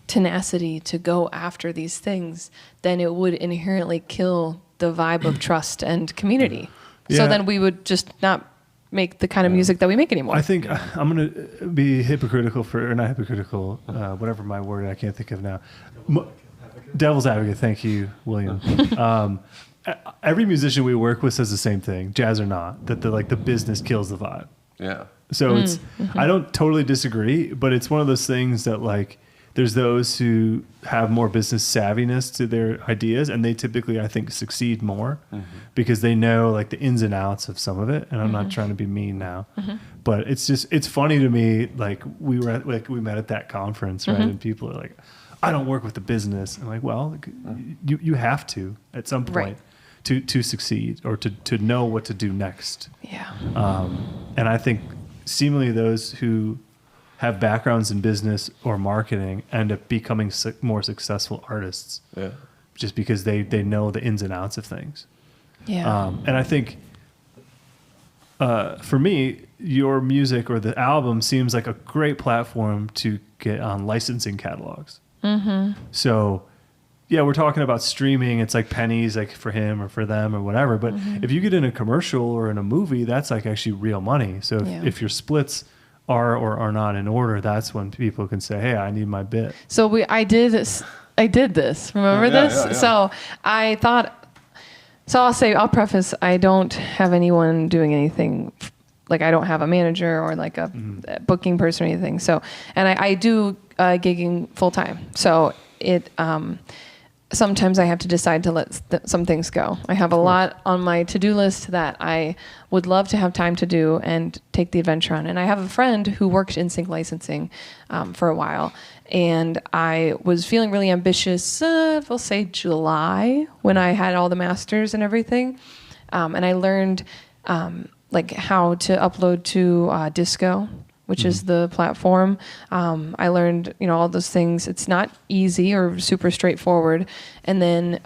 tenacity to go after these things, then it would inherently kill the vibe of trust and community. Yeah. So then we would just not make the kind of music that we make anymore. I think I'm going to be hypocritical or not hypocritical, whatever my word, I can't think of now. Devil's advocate. Thank you, William. Every musician we work with says the same thing, jazz or not, that the business kills the vibe. Yeah. So it's, I don't totally disagree, but it's one of those things that like, there's those who have more business savviness to their ideas, and they typically, I think, succeed more because they know like the ins and outs of some of it. And I'm not trying to be mean now, but it's funny to me. Like we met at that conference, right? And people are like, I don't work with the business. I'm like, well, you have to at some point to succeed or to know what to do next. Yeah. And I think seemingly those who have backgrounds in business or marketing end up becoming more successful artists. Yeah. Just because they know the ins and outs of things. Yeah. And I think for me, your music or the album seems like a great platform to get on licensing catalogs. So yeah, we're talking about streaming. It's like pennies, like for him or for them or whatever. But if you get in a commercial or in a movie, that's like actually real money. So if your splits are or are not in order, that's when people can say, hey, I need my bit. So I did this. Remember this? Yeah. So I thought, I'll preface, I don't have anyone doing anything. Like I don't have a manager or like a booking person or anything. So, and I do gigging full time. So sometimes I have to decide to let some things go. I have a lot on my to-do list that I would love to have time to do and take the adventure on. And I have a friend who worked in sync licensing for a while. And I was feeling really ambitious, we'll say July, when I had all the masters and everything. And I learned like how to upload to Disco, which is the platform. I learned, all those things. It's not easy or super straightforward. And then,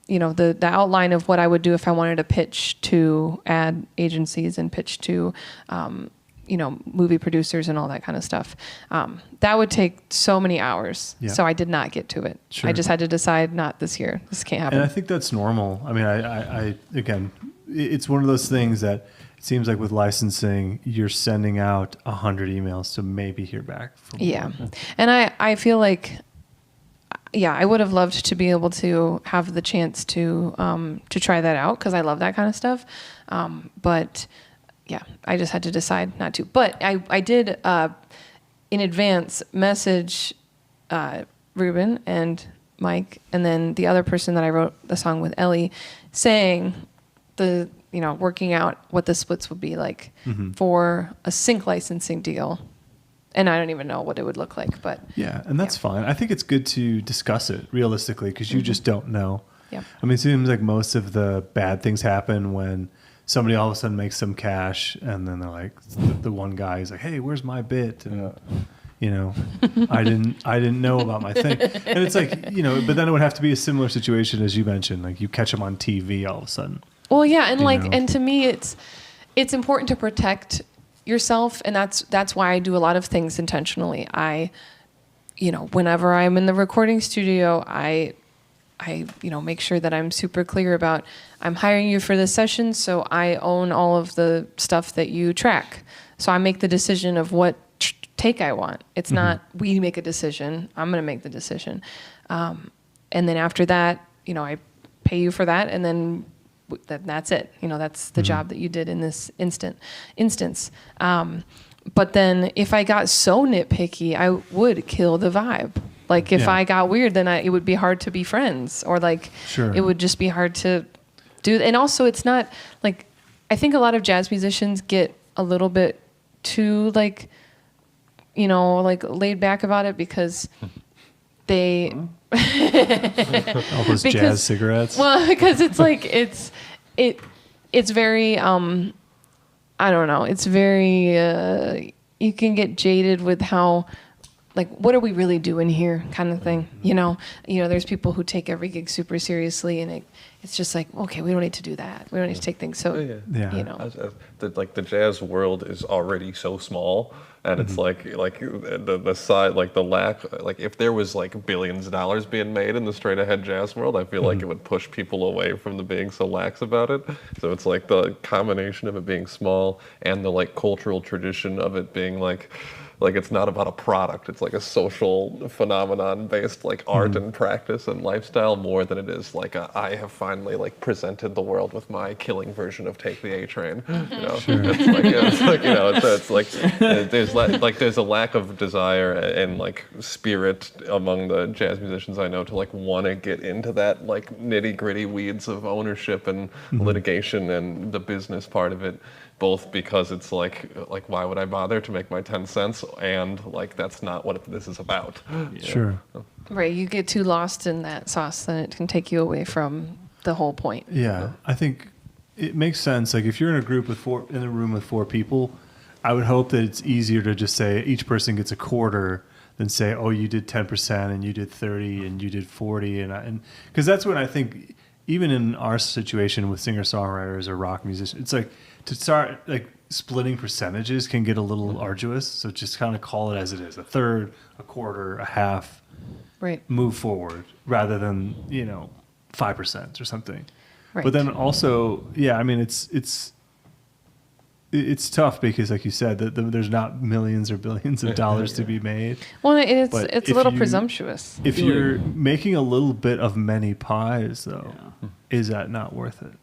the outline of what I would do if I wanted to pitch to ad agencies and pitch to, movie producers and all that kind of stuff. That would take so many hours. Yeah. So I did not get to it. Sure. I just had to decide, not this year. This can't happen. And I think that's normal. I mean, I again, it's one of those things that it seems like with licensing, you're sending out 100 emails to maybe hear back from one. And I feel like, I would have loved to be able to have the chance to try that out because I love that kind of stuff. But I just had to decide not to. But I did in advance message Ruben and Mike, and then the other person that I wrote the song with, Ellie, saying working out what the splits would be like for a sync licensing deal. And I don't even know what it would look like, but Yeah, and that's fine. I think it's good to discuss it realistically because you just don't know. Yeah. I mean, it seems like most of the bad things happen when somebody all of a sudden makes some cash and then they're like, the one guy is like, hey, where's my bit? And, I didn't know about my thing. And it's like, but then it would have to be a similar situation as you mentioned. Like you catch them on TV all of a sudden. Well, yeah, and You know. and to me, it's important to protect yourself, and that's why I do a lot of things intentionally. Whenever I'm in the recording studio, I make sure that I'm super clear about I'm hiring you for this session, so I own all of the stuff that you track. So I make the decision of what take I want. It's not we make a decision. I'm going to make the decision. And then after that, I pay you for that, and then that's it. That's the job that you did in this instance. But then if I got so nitpicky, I would kill the vibe. Like if I got weird, then it would be hard to be friends, or like it would just be hard to do. And also it's not like, I think a lot of jazz musicians get a little bit too like laid back about it because they all those jazz cigarettes. Well, because it's like it's very I don't know. It's very you can get jaded with how like what are we really doing here kind of thing. There's people who take every gig super seriously, and it's just like, okay, we don't need to do that. We don't need to take things so. The jazz world is already so small. And it's like the side, like the lack, like if there was like billions of dollars being made in the straight ahead jazz world, I feel like it would push people away from the being so lax about it. So it's like the combination of it being small and the like cultural tradition of it being like it's not about a product. It's like a social phenomenon based like art and practice and lifestyle more than it is like I have finally like presented the world with my killing version of Take the A Train. There's a lack of desire and like spirit among the jazz musicians I know to like want to get into that like nitty gritty weeds of ownership and litigation and the business part of it. Both because it's like why would I bother to make my 10 cents, and like that's not what this is about. Sure. Right, you get too lost in that sauce, then it can take you away from the whole point. Yeah, I think it makes sense. Like if you're in a group in a room with 4 people, I would hope that it's easier to just say each person gets a quarter than say, oh, you did 10% and you did 30 and you did 40, and because that's when I think even in our situation with singer-songwriters or rock musicians, it's like to start like splitting percentages can get a little arduous. So just kind of call it as it is: a third, a quarter, a half. Right. Move forward rather than 5% or something. Right. But then also, I mean, it's tough because, like you said, there's not millions or billions of dollars to be made. Well, it's a little presumptuous. If you're making a little bit of many pies, though, is that not worth it?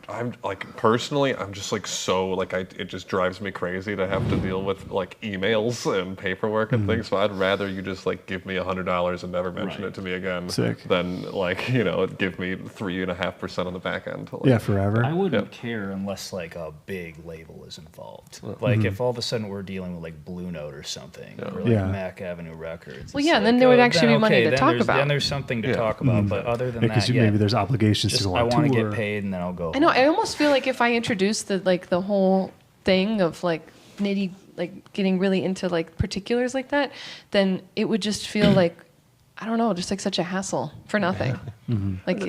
I'm like personally, I'm just like so like it just drives me crazy to have to deal with like emails and paperwork and things. So I'd rather you just like give me $100 and never mention it to me again than like give me 3.5% on the back end. Like, forever. I wouldn't care unless like a big label is involved. Like if all of a sudden we're dealing with like Blue Note or something, or like Mac Avenue Records. Well, and then there would actually be money to talk about. Then there's something to talk about. But other than that, because maybe there's obligations to go on tour. I want to get paid, and then I'll go. I know. I almost feel like if I introduced the whole thing of like getting really into like particulars like that, then it would just feel like, I don't know, just like such a hassle for nothing. Like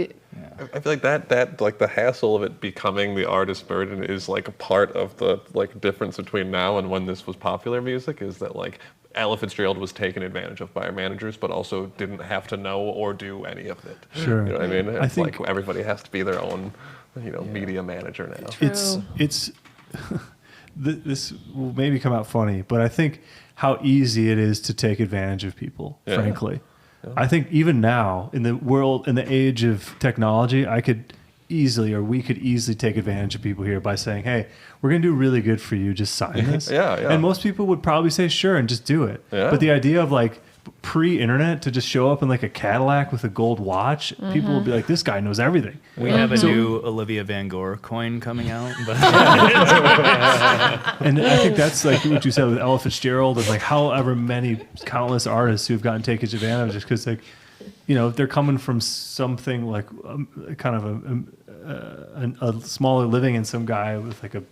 I feel like that like the hassle of it becoming the artist burden is like a part of the like difference between now and when this was popular music, is that like Ella Fitzgerald was taken advantage of by our managers, but also didn't have to know or do any of it. Sure. You know what I mean? It's I think like everybody has to be their own media manager now. True. It's this will maybe come out funny, but I think how easy it is to take advantage of people, frankly. Yeah. I think even now in the age of technology, we could easily take advantage of people here by saying, hey, we're going to do really good for you. Just sign this. And most people would probably say, sure, and just do it. Yeah. But the idea of like pre-internet to just show up in like a Cadillac with a gold watch, people will be like, this guy knows everything. We have a new Olivia Van Goor coin coming out. But and I think that's like what you said with Ella Fitzgerald, and like however many countless artists who've gotten taken advantage of, just because like, they're coming from something like kind of a smaller living, and some guy with like a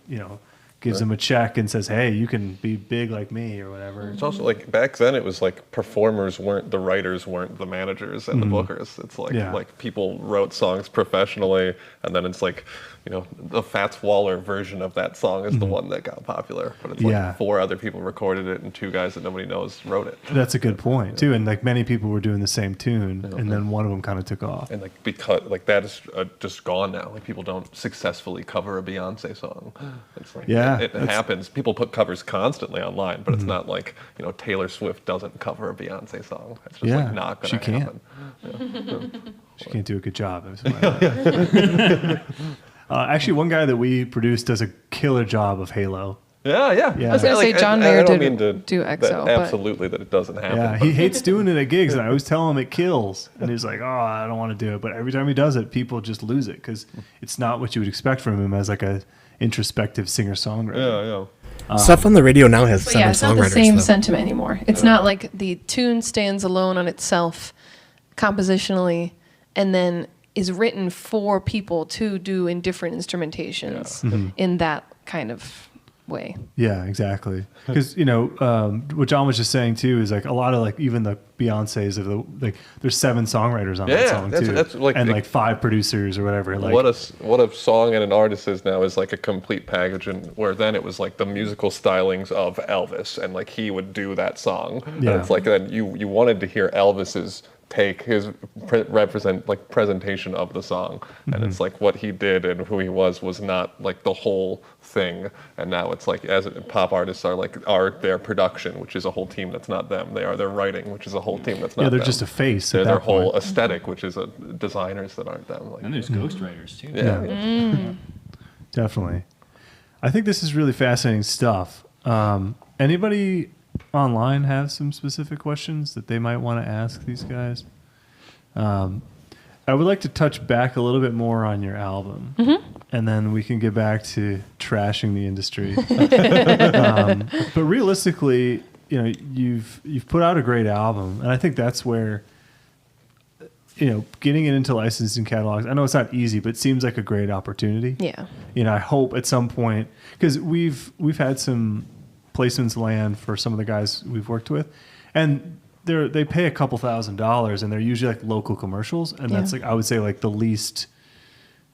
gives them a check and says, hey, you can be big like me or whatever. It's also like back then it was like performers weren't the writers, weren't the managers and the bookers. It's like people wrote songs professionally, and then it's like, you know, the Fats Waller version of that song is the one that got popular, but it's like 4 other people recorded it and 2 guys that nobody knows wrote it. That's a good point too, and like many people were doing the same tune, and then one of them kind of took off. And like because like that is just gone now. Like people don't successfully cover a Beyonce song. It's like it happens. People put covers constantly online, but it's not like, you know, Taylor Swift doesn't cover a Beyonce song. It's just like not going to happen. She can't do a good job. Actually, one guy that we produced does a killer job of Halo. Yeah. I was going to say John Mayer did do EXO. Absolutely, that it doesn't happen. Yeah, he hates doing it at gigs, and I always tell him it kills. And he's like, oh, I don't want to do it. But every time he does it, people just lose it because it's not what you would expect from him as like a introspective singer-songwriter. Yeah. Stuff on the radio now has 7 it's not songwriters. the same though. sentiment anymore. It's not like the tune stands alone on itself compositionally and then is written for people to do in different instrumentations in that kind of way. Yeah, exactly. Because, you know, what John was just saying too is like a lot of like even the Beyoncés of the like there's 7 songwriters on that song too, that's like, and like 5 producers or whatever. Like what a song and an artist is now is like a complete package, and where then it was like the musical stylings of Elvis, and like he would do that song. And it's like then you wanted to hear Elvis's take, his presentation of the song, and it's like what he did and who he was not like the whole thing. And now it's like as pop artists are their production, which is a whole team that's not them. They are their writing, which is a whole team that's not them. they're just a face. They're at their that whole point. aesthetic, which is designers that aren't them. Like, And there's ghostwriters too. Definitely. I think this is really fascinating stuff. Anybody online have some specific questions that they might want to ask these guys? I would like to touch back a little bit more on your album, and then we can get back to trashing the industry. But realistically, you know, you've put out a great album, and I think that's where, you know, getting it into licensing catalogs, I know it's not easy, but it seems like a great opportunity. Yeah. You know, I hope at some point, because we've had some placements land for some of the guys we've worked with, and they pay a couple $1,000s, and they're usually like local commercials, and that's like I would say like the least,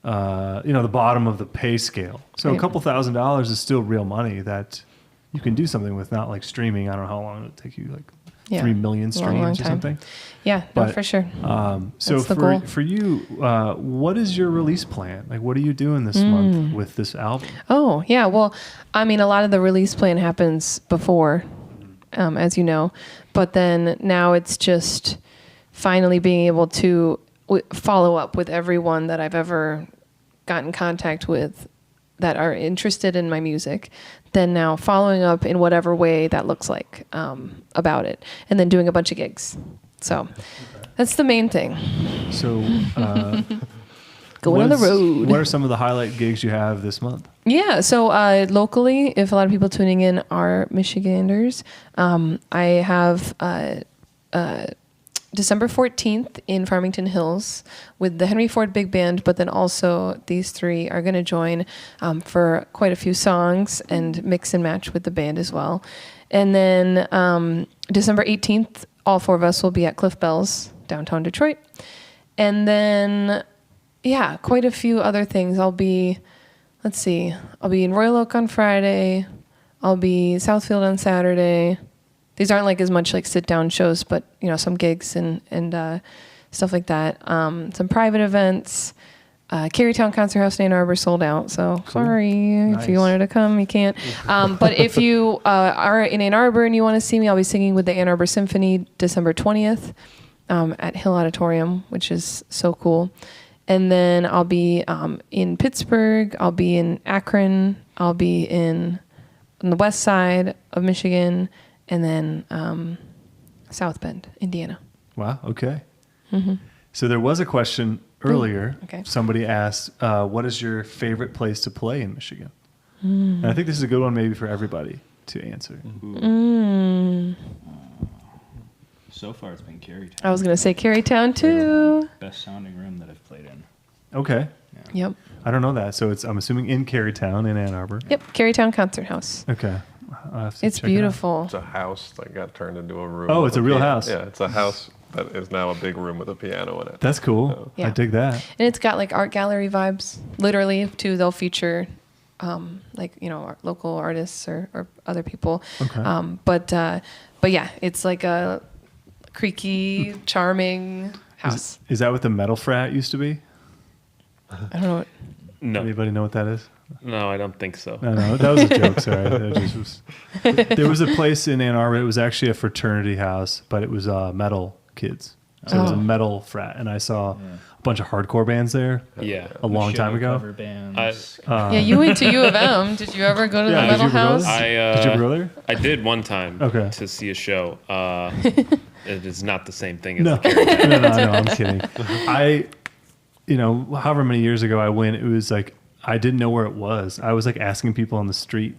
you know, the bottom of the pay scale. So a couple $1,000s is still real money that you can do something with, not like streaming. I don't know how long it would take you, like 3 million streams or something. Yeah, But, for sure. So That's the goal. for you, what is your release plan? Like, what are you doing this month with this album? Oh, yeah. Well, I mean, a lot of the release plan happens before, as you know, but then now it's just finally being able to follow up with everyone that I've ever gotten in contact with that are interested in my music, then now following up in whatever way that looks like about it, and then doing a bunch of gigs. So that's the main thing. So Going on the road. What are some of the highlight gigs you have this month? Yeah, so locally, if a lot of people tuning in are Michiganders, I have December 14th in Farmington Hills with the Henry Ford Big Band, but then also these 3 are going to join for quite a few songs and mix and match with the band as well. And then December 18th, all 4 of us will be at Cliff Bell's, downtown Detroit. And then, yeah, quite a few other things. I'll be in Royal Oak on Friday. I'll be Southfield on Saturday. These aren't like as much like sit down shows, but you know, some gigs and stuff like that. Some private events. Carytown Concert House in Ann Arbor sold out, so cool. Sorry. If you wanted to come, you can't. But if you are in Ann Arbor and you want to see me, I'll be singing with the Ann Arbor Symphony December 20th at Hill Auditorium, which is so cool. And then I'll be in Pittsburgh. I'll be in Akron. I'll be on the west side of Michigan. And then South Bend, Indiana. Wow, okay. So there was a question earlier. Okay. Somebody asked, what is your favorite place to play in Michigan? And I think this is a good one maybe for everybody to answer. So far, it's been Carytown. I was going to say Carytown, too. Best sounding room that I've played in. Okay. Yep. I don't know that. So I'm assuming in Carytown in Ann Arbor. Yep. Carytown Concert House. Okay. I'll have to It's check it out. beautiful. It's a house that got turned into a room. Oh, with it's a real house. Yeah, it's a house that is now a big room with a piano in it. That's cool. Yeah. I dig that. And it's got like art gallery vibes, literally, too. They'll feature like, you know, local artists or other people. Okay. But yeah, it's like a creaky, charming house. Is that what the metal frat used to be? I don't know what. No, Anybody know what that is? no, I don't think so. No, that was a joke. Sorry. That just was. There was a place in Ann Arbor. It was actually a fraternity house, but it was metal kids. So it was a metal frat, and I saw a bunch of hardcore bands there Yeah. a long time ago. Cover bands. Yeah, you went to U of M. Did you ever go to the Yeah, did metal you ever go house? there? Did you ever go there? I did one time Okay. to see a show. It is not the same thing as No, the Carytown. no, I'm kidding. However many years ago I went, it was like I didn't know where it was. I was like asking people on the street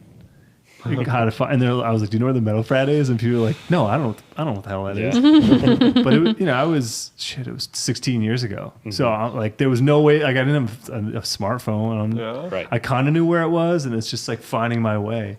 like, how to find, and I was like, "Do you know where the metal frat is?" And people were like, "No, I don't know what the hell that is." Yeah. But it was 16 years ago. So like there was no way. Like I didn't have a smartphone. And Right. I kind of knew where it was, and it's just like finding my way.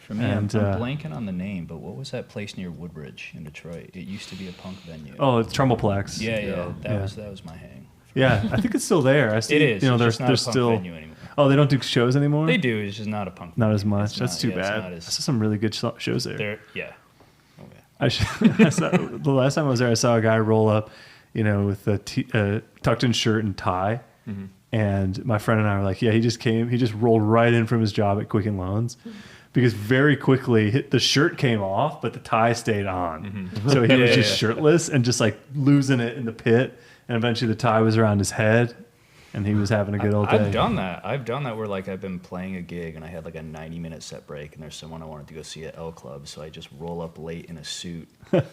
For me, And, I'm blanking on the name, but what was that place near Woodbridge in Detroit? It used to be a punk venue. Oh, it's Trumbullplex. Yeah. That Yeah. was my hang. Yeah, I think it's still there. I see, It is. You know, it's they're just not a punk still. venue anymore. Oh, they don't do shows anymore. They do. It's just not a punk. Not venue. as much. It's That's not- too yeah, it's bad. not I as- saw some really good shows there. Yeah. Okay. The last time I was there, I saw a guy roll up, with a tucked-in shirt and tie. Mm-hmm. And my friend and I were like, "Yeah, he just rolled right in from his job at Quicken Loans." Because very quickly the shirt came off, but the tie stayed on. So he was just shirtless and just like losing it in the pit. And eventually the tie was around his head, and he was having a good old day. I've done that where like I've been playing a gig and I had like a 90-minute set break and there's someone I wanted to go see at L Club, so I just roll up late in a suit, Nice.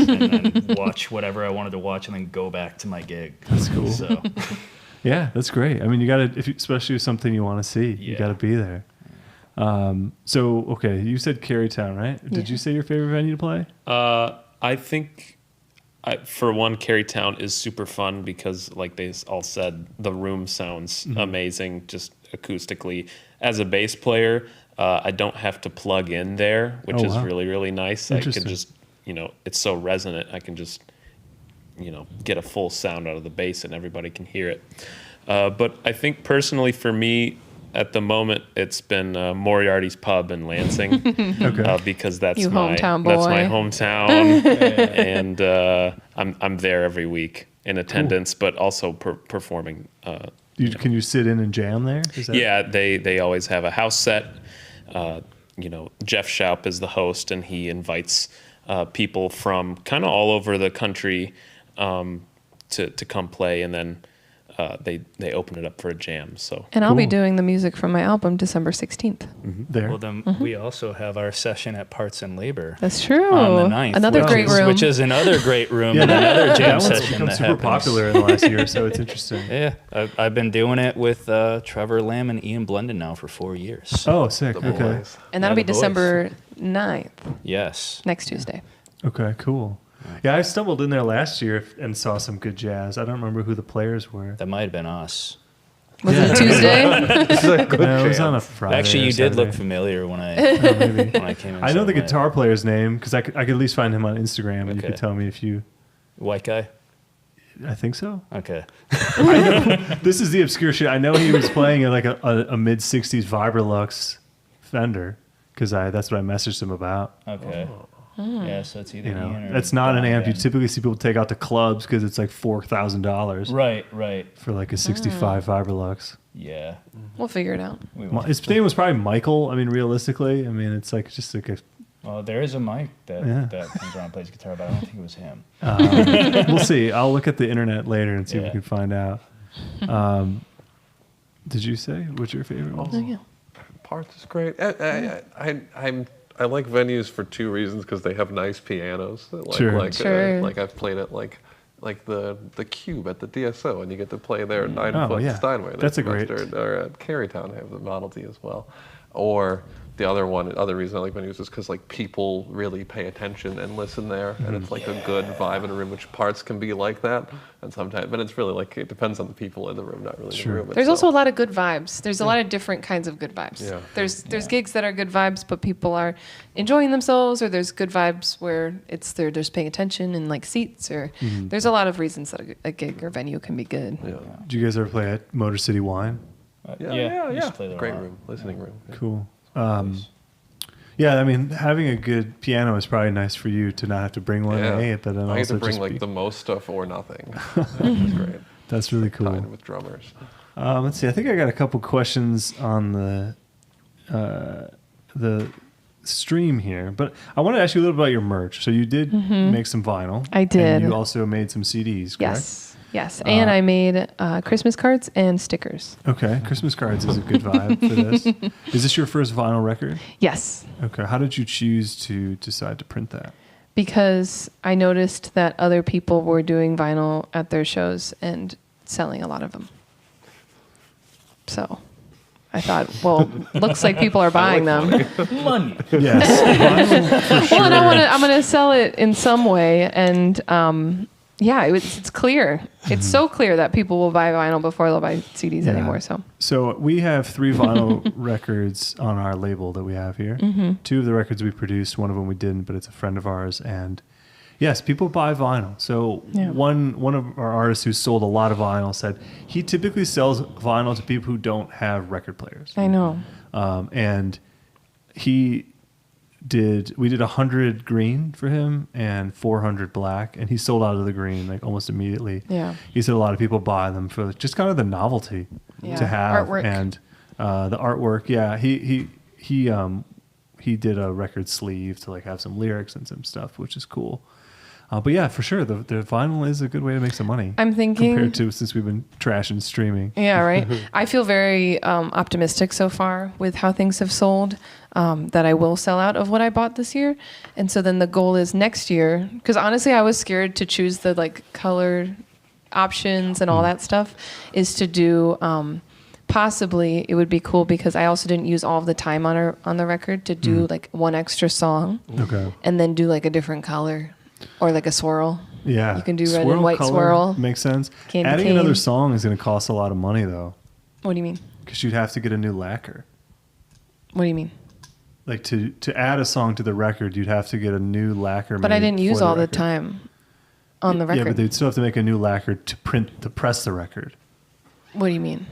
and then watch whatever I wanted to watch and then go back to my gig. That's cool. So Yeah, that's great. I mean, you got to, especially with something you want to see, you Yeah. got to be there. So, okay, you said Carytown, right? Did you say your favorite venue to play? I think, for one, Carytown is super fun because, like they all said, the room sounds amazing, just acoustically. As a bass player, I don't have to plug in there, which Oh, is wow. really, really nice. I Interesting. can just, it's so resonant. I can just, get a full sound out of the bass and everybody can hear it. But I think personally for me, at the moment, it's been Moriarty's Pub in Lansing, Okay. because that's You my hometown that's my boy. hometown, and I'm there every week in attendance, but also performing. Can you sit in and jam there? Is that- Yeah, they always have a house set. Jeff Schaup is the host, and he invites people from kind of all over the country to come play, and then they open it up for a jam. So And I'll be Cool. doing the music from my album December 16th. There. well, then we also have our session at Parts and Labor That's true. on the 9th. Another which great is, room. which is another great room Yeah, and another that jam one's session become that super happens. popular in the last year, so it's interesting. Yeah, I've been doing it with Trevor Lamb and Ian Blunden now for 4 years. Oh, sick. The Okay. boys. And that'll Yeah, be the boys. December 9th, Yes. next Tuesday. Okay, cool. Yeah, I stumbled in there last year and saw some good jazz. I don't remember who the players were. That might have been us. Was it Tuesday? No, it was on a Friday. Actually, or you did look Saturday. familiar when I Maybe. when I came in. I know the Sunday. guitar player's name because I could at least find him on Instagram, and you Okay. could tell me if you. White guy. I think so. Okay. This is the obscure shit. I know he was playing like a mid '60s Vibrolux Fender because that's what I messaged him about. Okay. Yeah, so it's either You know, Ian or that's not an amp you Brian. typically see people take out to clubs because it's like $4,000 Right. for like a '65 Vibrolux. Yeah. We'll figure it out. We won't. His name was probably Michael. I mean, realistically, I mean, it's like just like a. Well, there is a Mike that Yeah. comes around and plays guitar, but I don't think it was him. We'll see. I'll look at the internet later and see if we Yeah. can find out. Did you say what's your favorite one? Oh, yeah. Parts is great. I like venues for two reasons because they have nice pianos. Like, Sure. Sure. Like I've played at like the Cube at the DSO, and you get to play there at 9 Oh, Foot yeah. Steinway. That's a great- Or at Carytown, they have the Model T as well. or the other reason I like venues is because like people really pay attention and listen there, and it's like a good vibe in a room, which parts can be like that, and sometimes, but it's really like it depends on the people in the room, not really the room. There's itself. also a lot of good vibes. There's a lot of different kinds of good vibes. Yeah. There's gigs that are good vibes, but people are enjoying themselves, or there's good vibes where they're just paying attention and like seats, or there's a lot of reasons that a gig or venue can be good. Yeah. Do you guys ever play at Motor City Wine? Yeah. we used to play there a Great lot. room, listening room. Yeah. Cool. Yeah, I mean, having a good piano is probably nice for you to not have to bring one. Yeah. But then I get also to bring just like be, the most stuff or nothing. That's great. that's really cool. Tied with drummers. Let's see. I think I got a couple questions on the stream here, but I want to ask you a little bit about your merch. So you did make some vinyl. I did. And you also made some CDs, correct? Yes. And I made Christmas cards and stickers. Okay. Christmas cards is a good vibe for this. Is this your first vinyl record? Yes. Okay. How did you choose to decide to print that? Because I noticed that other people were doing vinyl at their shows and selling a lot of them. So I thought, well, looks like people are buying them. Money. Yes. Vinyl for sure. Well, and I'm gonna sell it in some way, and it's clear. It's so clear that people will buy vinyl before they'll buy CDs anymore. So we have 3 vinyl records on our label that we have here. 2 of the records we produced, one of them we didn't, but it's a friend of ours. And yes, people buy vinyl. So one of our artists who sold a lot of vinyl said he typically sells vinyl to people who don't have record players. I know. And we did 100 green for him and 400 black, and he sold out of the green like almost immediately. Yeah. He said a lot of people buy them for just kind of the novelty to have Artwork. and the artwork. Yeah, he did a record sleeve to like have some lyrics and some stuff, which is cool. But yeah, for sure, the vinyl is a good way to make some money. I'm thinking compared to since we've been trashing streaming. Yeah, right. I feel very optimistic so far with how things have sold, that I will sell out of what I bought this year. And so then the goal is next year, because honestly I was scared to choose the like color options and all that stuff, is to do possibly it would be cool because I also didn't use all of the time on the record to do like one extra song. Okay. And then do like a different color or like a swirl. Yeah. You can do red and white color swirl. Makes sense. Candy Adding cane. another song is going to cost a lot of money though. What do you mean? Because you'd have to get a new lacquer. What do you mean? Like to add a song to the record, you'd have to get a new lacquer. But I didn't use all the record. time on the record. Yeah, but they'd still have to make a new lacquer to press the record. What do you mean?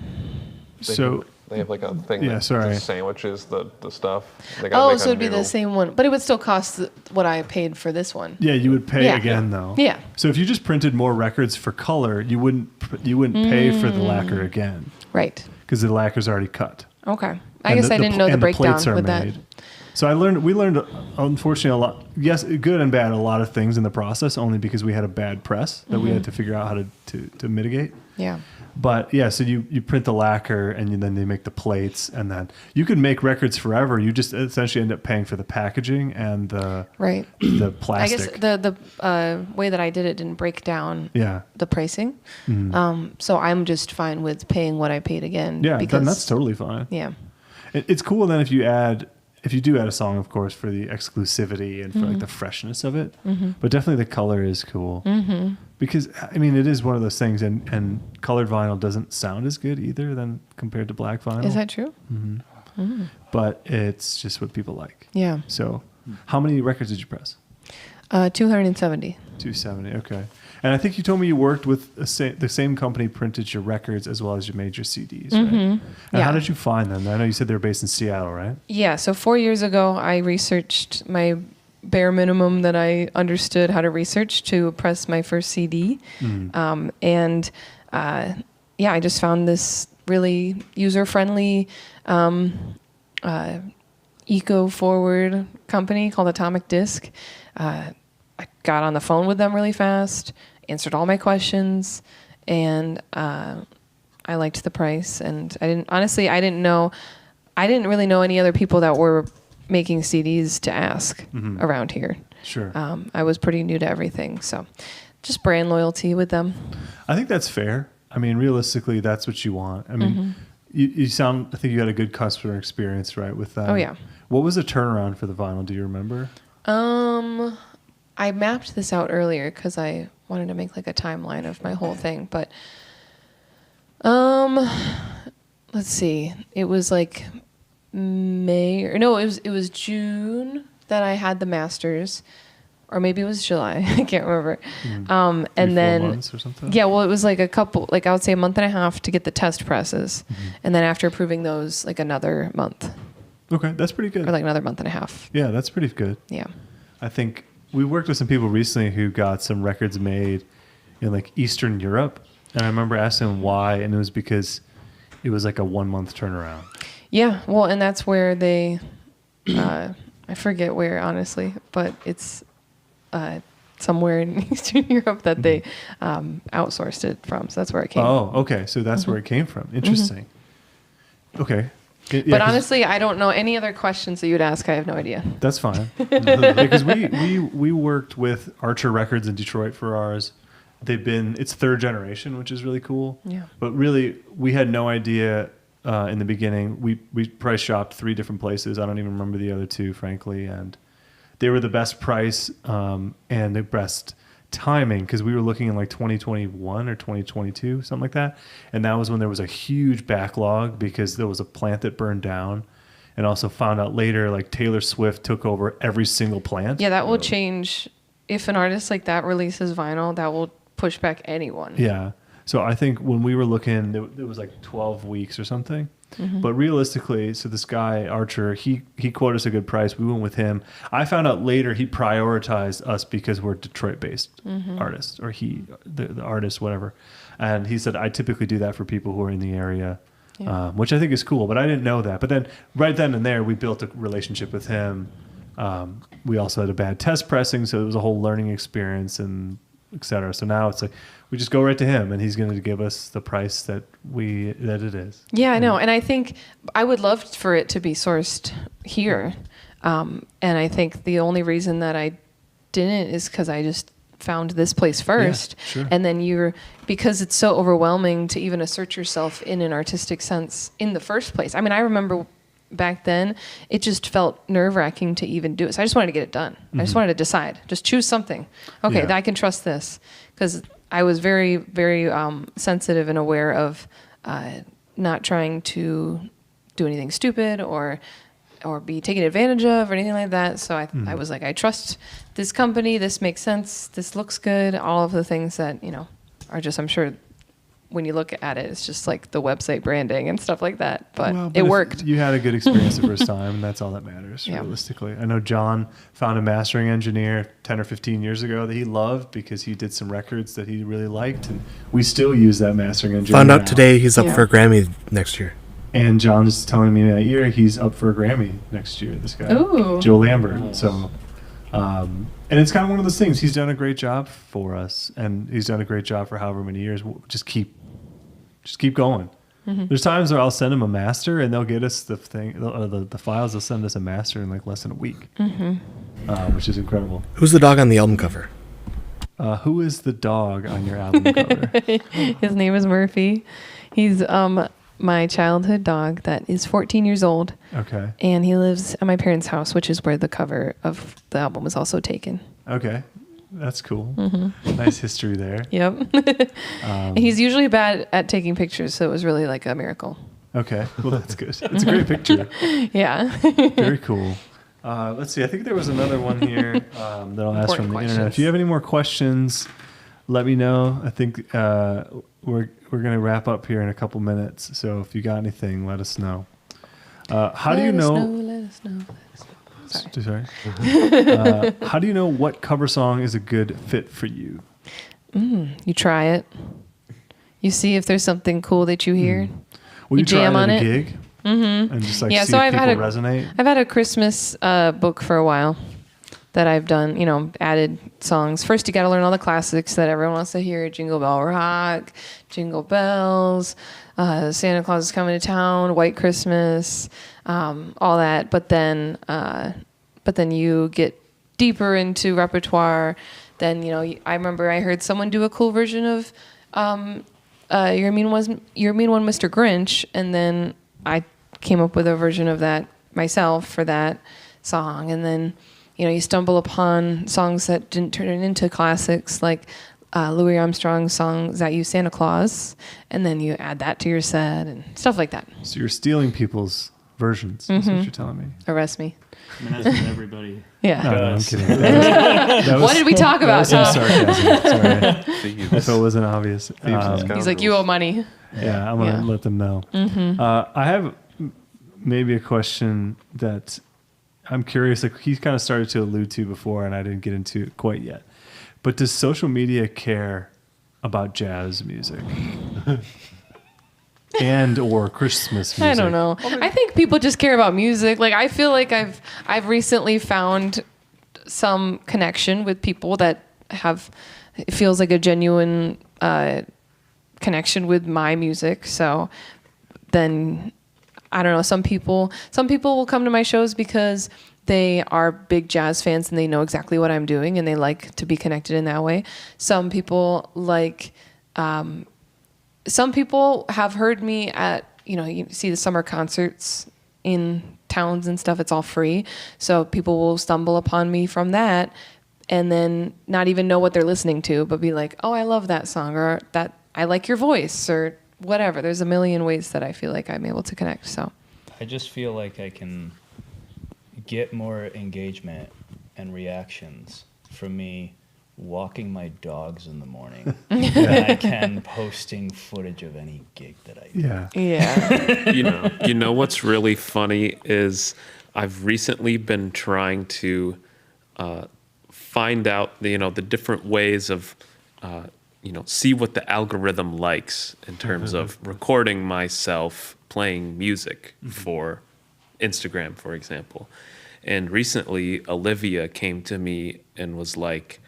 They have like a thing Yeah, that sorry. sandwiches the stuff. They gotta make a So it'd be new- the same one, but it would still cost what I paid for this one. Yeah, you would pay Yeah. again though. Yeah. So if you just printed more records for color, you wouldn't pay for the lacquer again Right. because the lacquer's already cut. Okay. I And guess I didn't know the and breakdown plates are with made. that. So we learned unfortunately a lot. Yes, good and bad. A lot of things in the process only because we had a bad press that we had to figure out how to mitigate. Yeah. But yeah, so you print the lacquer and then they make the plates, and then you could make records forever. You just essentially end up paying for the packaging and the Right. the I plastic. guess the way that I did it didn't break down Yeah. the pricing. So I'm just fine with paying what I paid again. Yeah, because then that's totally fine. Yeah. It's cool then if you do add a song, of course, for the exclusivity and for like the freshness of it. But definitely the color is cool. Because, I mean, it is one of those things, and colored vinyl doesn't sound as good either than compared to black vinyl. Is that true? But it's just what people like. Yeah. So how many records did you press? 270. 270, okay. And I think you told me you worked with the same company printed your records as well as you made your CDs, right? And Yeah. how did you find them? I know you said they were based in Seattle, right? Yeah. So 4 years ago, I researched my bare minimum that I understood how to research to press my first CD. I just found this really user-friendly, eco-forward company called Atomic Disc. I got on the phone with them really fast, answered all my questions, and I liked the price. And I didn't really know any other people that were making CDs to ask around here. Sure. I was pretty new to everything, so just brand loyalty with them. I think that's fair. I mean, realistically, that's what you want. I mean, You sound. I think you had a good customer experience, right? With that. Oh, yeah. What was the turnaround for the vinyl? Do you remember? I mapped this out earlier because I wanted to make like a timeline of my whole thing, but let's see. It was like it was June that I had the masters, or maybe it was July. I can't remember. And 3-4 then months or something? yeah, well, it was like a couple, like I would say a month and a half to get the test presses, and then after approving those, like another month Okay, that's pretty good. or like another month and a half. Yeah, that's pretty good. Yeah. I think we worked with some people recently who got some records made in like Eastern Europe, and I remember asking them why, and it was because it was like a 1 month turnaround. Yeah, well, and that's where they, I forget where, honestly, but it's somewhere in Eastern Europe that they outsourced it from. So that's where it came from. Oh, okay. So that's where it came from. Interesting. Okay. Yeah, But 'cause honestly, I don't know any other questions that you'd ask. I have no idea. that's fine. Because we worked with Archer Records in Detroit for ours. It's third generation, which is really cool. Yeah. But really, we had no idea in the beginning. We price shopped 3 different places. I don't even remember the other 2, frankly. And they were the best price and the best timing because we were looking in like 2021 or 2022, something like that. And that was when there was a huge backlog because there was a plant that burned down. And also found out later, like Taylor Swift took over every single plant. Yeah, that will change. If an artist like that releases vinyl, that will push back anyone. Yeah. So I think when we were looking, it was like 12 weeks or something. But realistically, so this guy, Archer, he quoted us a good price. We went with him. I found out later he prioritized us because we're Detroit-based artists, or the artist, whatever. And he said, I typically do that for people who are in the area, which I think is cool. But I didn't know that. But then right then and there, we built a relationship with him. We also had a bad test pressing, so it was a whole learning experience and et cetera. So now it's like we just go right to him, and he's going to give us the price that it is. Yeah, I know. And I think I would love for it to be sourced here. And I think the only reason that I didn't is because I just found this place first. Yeah, sure. And then because it's so overwhelming to even assert yourself in an artistic sense in the first place. I mean, I remember back then, it just felt nerve-wracking to even do it. So I just wanted to get it done. I just wanted to decide. Just choose something. Okay, Yeah. I can trust this. Because I was very, very sensitive and aware of not trying to do anything stupid or be taken advantage of or anything like that. So I was like, I trust this company. This makes sense. This looks good. All of the things that, are just, I'm sure, when you look at it, it's just like the website branding and stuff like that. But it worked. You had a good experience the first time, and that's all that matters, Yeah. realistically. I know John found a mastering engineer 10 or 15 years ago that he loved because he did some records that he really liked, and we still use that mastering engineer Found now. out today he's up Yeah. for a Grammy next year. And John's telling me that year he's up for a Grammy next year, this guy. Ooh. Joe Lambert. So, and it's kind of one of those things. He's done a great job for us, and he's done a great job for however many years. We'll just keep going. There's times where I'll send them a master, and they'll get us the files. They'll send us a master in like less than a week, which is incredible. Who's the dog on the album cover? Who is the dog on your album cover? His name is Murphy. He's my childhood dog that is 14 years old. Okay. And he lives at my parents' house, which is where the cover of the album was also taken. Okay. That's cool. Nice history there. Yep. He's usually bad at taking pictures, so it was really like a miracle. Okay. Well, that's good. It's a great picture. Yeah. Very cool. Let's see. I think there was another one here that I'll ask from the internet. questions. If you have any more questions, let me know. I think we're going to wrap up here in a couple minutes. So if you got anything, let us know. How do you know? Let us know. Sorry. How do you know what cover song is a good fit for you? You try it. You see if there's something cool that you hear. Will You jam try it on at a it? gig? And just like Yeah, see so if I've people had resonate? I've had a Christmas book for a while that I've done, added songs. First, you got to learn all the classics that everyone wants to hear. Jingle Bell Rock, Jingle Bells, Santa Claus is Coming to Town, White Christmas, all that. But then you get deeper into repertoire. Then, I remember I heard someone do a cool version of Your Mean One, Mr. Grinch, and then I came up with a version of that myself for that song. And then, you stumble upon songs that didn't turn into classics, like Louis Armstrong's song "Is That You, Santa Claus," and then you add that to your set and stuff like that. So you're stealing people's versions. That's what you're telling me. Arrest me. I mean, that's what everybody. Yeah. No, I'm kidding. That was, What did we talk about? That was some sarcasm. Sorry. Thieves. If it wasn't obvious. Thieves and He's like, you owe money. Yeah, I'm going to let them know. I have maybe a question that I'm curious. Like he's kind of started to allude to before, and I didn't get into it quite yet. But does social media care about jazz music and or Christmas music? I don't know. I think people just care about music. Like I feel like I've recently found some connection with people that it feels like a genuine connection with my music. So then I don't know, some people will come to my shows because they are big jazz fans and they know exactly what I'm doing and they like to be connected in that way. Some people have heard me at, you see the summer concerts in towns and stuff. It's all free. So people will stumble upon me from that and then not even know what they're listening to, but be like, oh, I love that song, or that I like your voice, or whatever. There's a million ways that I feel like I'm able to connect. So I just feel like I can get more engagement and reactions from me walking my dogs in the morning than I can posting footage of any gig that I do. yeah. You know what's really funny is I've recently been trying to find out the different ways of see what the algorithm likes in terms of recording myself playing music for Instagram, for example. And recently, Olivia came to me and was like,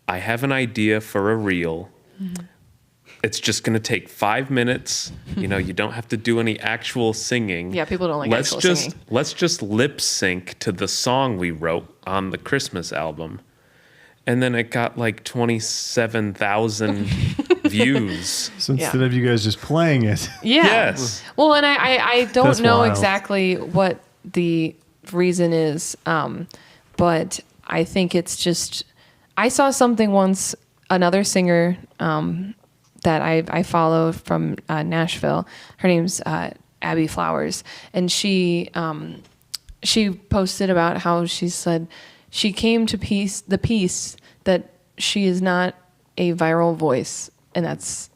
I have an idea for a reel. It's just going to take 5 minutes. You don't have to do any actual singing. Yeah, people don't like actual singing. Let's just lip sync to the song we wrote on the Christmas album. And then it got like 27,000 views. So instead of you guys just playing it. Yeah. Yes. Well, and I don't That's know wild. exactly what the reason is, but I think it's just, I saw something once, another singer that I follow from Nashville. Her name's Abby Flowers, and she posted about how she said she came to the piece that she is not a viral voice, and that's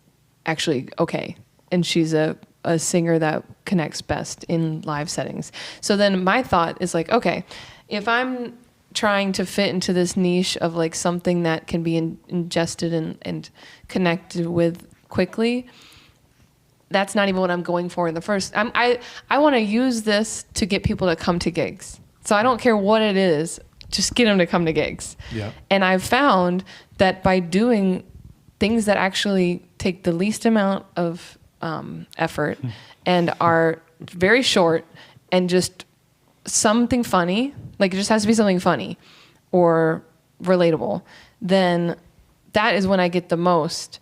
actually okay. And she's a singer that connects best in live settings. So then my thought is like, okay, if I'm trying to fit into this niche of like something that can be ingested and connected with quickly, that's not even what I'm going for in the first. I want to use this to get people to come to gigs. So I don't care what it is, just get them to come to gigs. Yeah. And I've found that by doing things that actually take the least amount of effort and are very short and just something funny, like it just has to be something funny or relatable, then that is when I get the most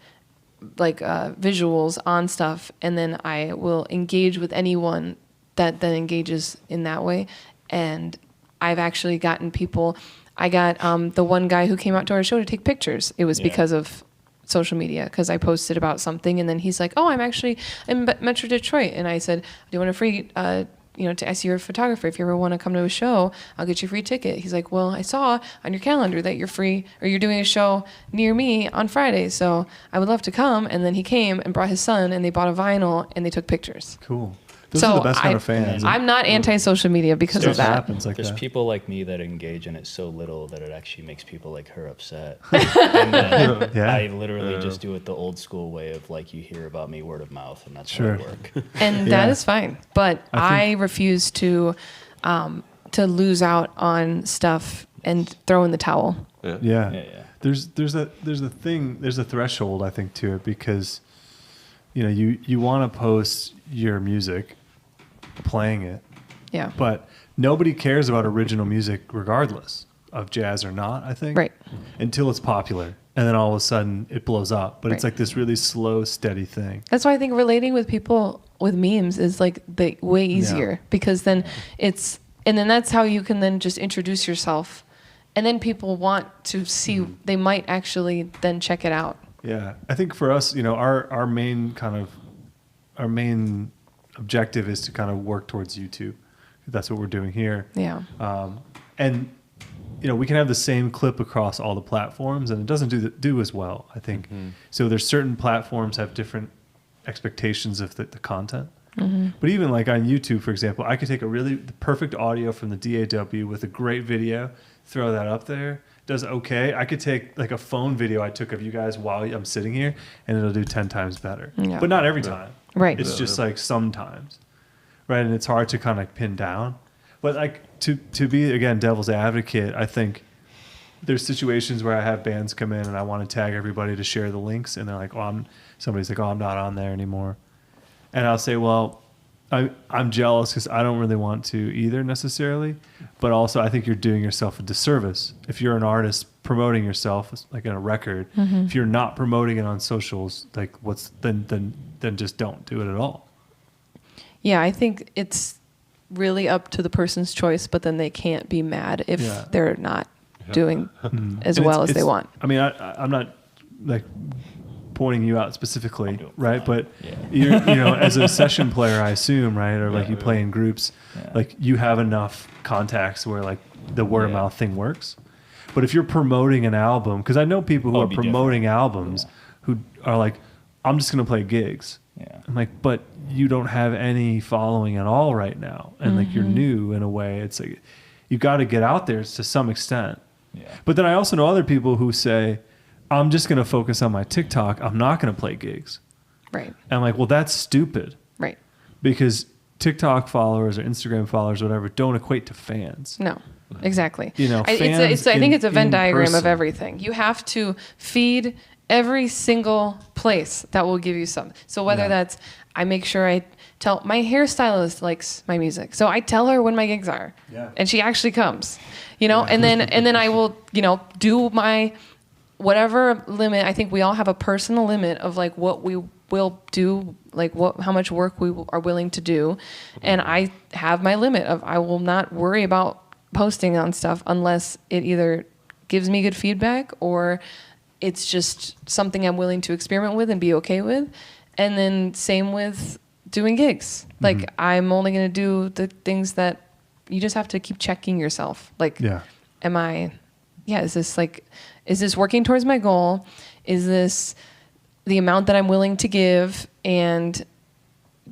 like visuals on stuff, and then I will engage with anyone that then engages in that way. And I've actually gotten people, I got the one guy who came out to our show to take pictures. It was because of social media, because I posted about something, and then he's like, oh, I'm actually in Metro Detroit, and I said, do you want a free to see your photographer? If you ever want to come to a show, I'll get you a free ticket. He's like, well, I saw on your calendar that you're free, or you're doing a show near me on Friday, so I would love to come. And then he came and brought his son, and they bought a vinyl, and they took pictures. Cool. Those are the best kind of fans. I'm not anti-social media because of that. Happens like There's that. people like me that engage in it so little that it actually makes people like her upset. And then Yeah. I literally just do it the old school way of like, you hear about me word of mouth, and that's Sure. how I work. And that is fine. But I refuse to lose out on stuff and throw in the towel. Yeah. There's a threshold I think to it, because you want to post your music, playing it, but nobody cares about original music regardless of jazz or not, I think, Right. until it's popular, and then all of a sudden it blows up. But it's Right. like this really slow, steady thing. That's why I think relating with people with memes is like the way easier because then and then that's how you can then just introduce yourself, and then people want to see. They might actually then check it out. Yeah, I think for us, our main objective is to kind of work towards YouTube. That's what we're doing here. Yeah. And we can have the same clip across all the platforms, and it doesn't do as well, I think. So there's certain platforms have different expectations of the content. But even like on YouTube, for example, I could take the perfect audio from the DAW with a great video, throw that up there. Does okay. I could take like a phone video I took of you guys while I'm sitting here, and it'll do 10 times better. Yeah. But not every time. Right. It's just like sometimes, right? And it's hard to kind of pin down. But like to be, again, devil's advocate, I think there's situations where I have bands come in and I want to tag everybody to share the links, and they're like, somebody's like, I'm not on there anymore. And I'll say, well, I'm jealous because I don't really want to either necessarily, but also I think you're doing yourself a disservice. If you're an artist promoting yourself, like in a record, if you're not promoting it on socials, like then just don't do it at all. Yeah, I think it's really up to the person's choice, but then they can't be mad if they're not doing as And well as they want. I mean, I'm not like pointing you out specifically, right? But you're, as a session player, I assume, right? Or like you play in groups, like you have enough contacts where like the word of mouth thing works. But if you're promoting an album, because I know people who are promoting albums who are like, I'm just going to play gigs. Yeah. I'm like, but you don't have any following at all right now. And like you're new in a way. It's like, you got to get out there to some extent. Yeah. But then I also know other people who say, I'm just going to focus on my TikTok. I'm not going to play gigs. Right. And I'm like, well, that's stupid. Right. Because TikTok followers or Instagram followers, or whatever, don't equate to fans. No, exactly. Fans I think it's a Venn in diagram of person. everything. You have to feed every single place that will give you something. So whether that's, I make sure I tell, my hairstylist likes my music, so I tell her when my gigs are, and she actually comes, and then I will, do my whatever limit. I think we all have a personal limit of like what we will do, like how much work we are willing to do. And I have my limit of, I will not worry about posting on stuff unless it either gives me good feedback or it's just something I'm willing to experiment with and be okay with. And then same with doing gigs. Like I'm only going to do the things that you just have to keep checking yourself. Like, is this working towards my goal? Is this the amount that I'm willing to give? And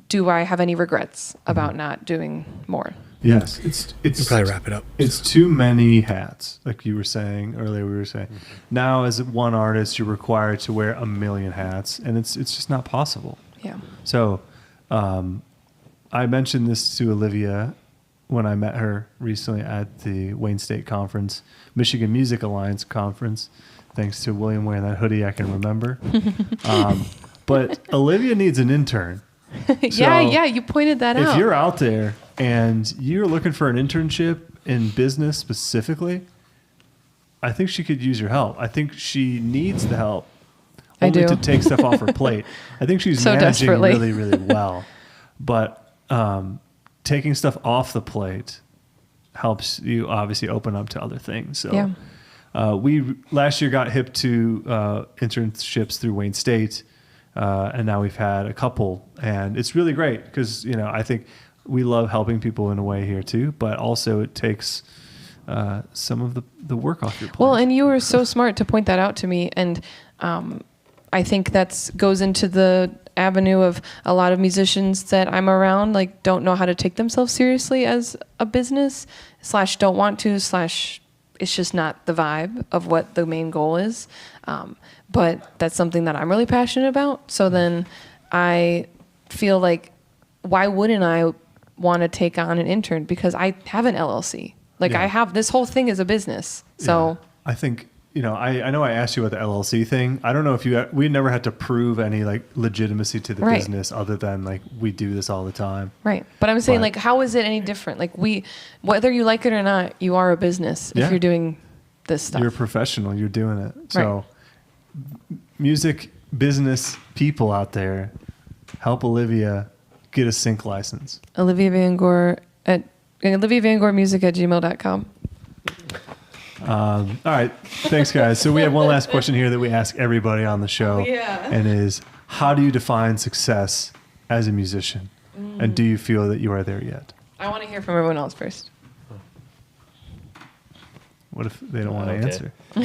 do I have any regrets about not doing more? Yes, it's We'll probably wrap it up. It's too many hats, like you were saying earlier. We were saying now, as one artist, you're required to wear a million hats, and it's just not possible. Yeah. So, I mentioned this to Olivia when I met her recently at the Wayne State Conference, Michigan Music Alliance Conference. Thanks to William wearing that hoodie, I can remember. But Olivia needs an intern. Yeah, you pointed that out. If you're out there and you're looking for an internship in business specifically, I think she could use your help. I think she needs the help only to take stuff off her plate. I think she's So managing desperately. really, really well. But taking stuff off the plate helps you obviously open up to other things. So we last year got hip to internships through Wayne State. And now we've had a couple, and it's really great because, I think we love helping people in a way here too, but also it takes some of the work off your plate. Well, and you were so smart to point that out to me. And I think that goes into the avenue of a lot of musicians that I'm around, like don't know how to take themselves seriously as a business / don't want to / it's just not the vibe of what the main goal is. But that's something that I'm really passionate about. So then I feel like, why wouldn't I want to take on an intern? Because I have an LLC. Like I have, this whole thing is a business. So I think, I know I asked you about the LLC thing. I don't know if we never had to prove any like legitimacy to the business other than like we do this all the time. Right. But I'm saying like, how is it any different? Like whether you like it or not, you are a business if you're doing this stuff. You're a professional. You're doing it. So music business people out there, help Olivia get a sync license. Olivia Van Goor at oliviavangormusic@gmail.com. All right. Thanks, guys. So we have one last question here that we ask everybody on the show. And is, how do you define success as a musician? And do you feel that you are there yet? I want to hear from everyone else first. What if they don't want to answer? Go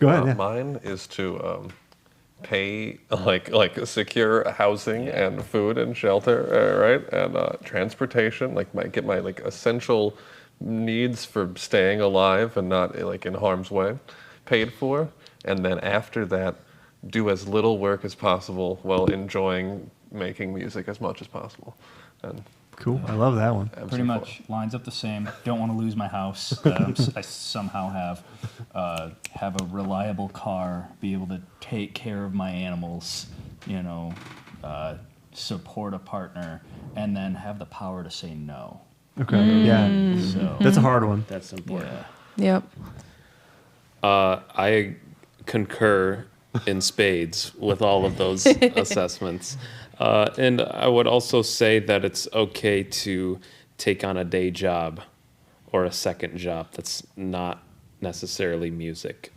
ahead, yeah. Mine is to pay like secure housing and food and shelter, right, and transportation, get my like essential needs for staying alive and not like in harm's way paid for, and then after that do as little work as possible while enjoying making music as much as possible. And cool. I love that one. Pretty much lines up the same. Don't want to lose my house. I somehow have a reliable car, be able to take care of my animals, support a partner, and then have the power to say no. Okay. Yeah. So That's a hard one. that's important. Yep. I concur in spades with all of those assessments. And I would also say that it's okay to take on a day job or a second job that's not necessarily music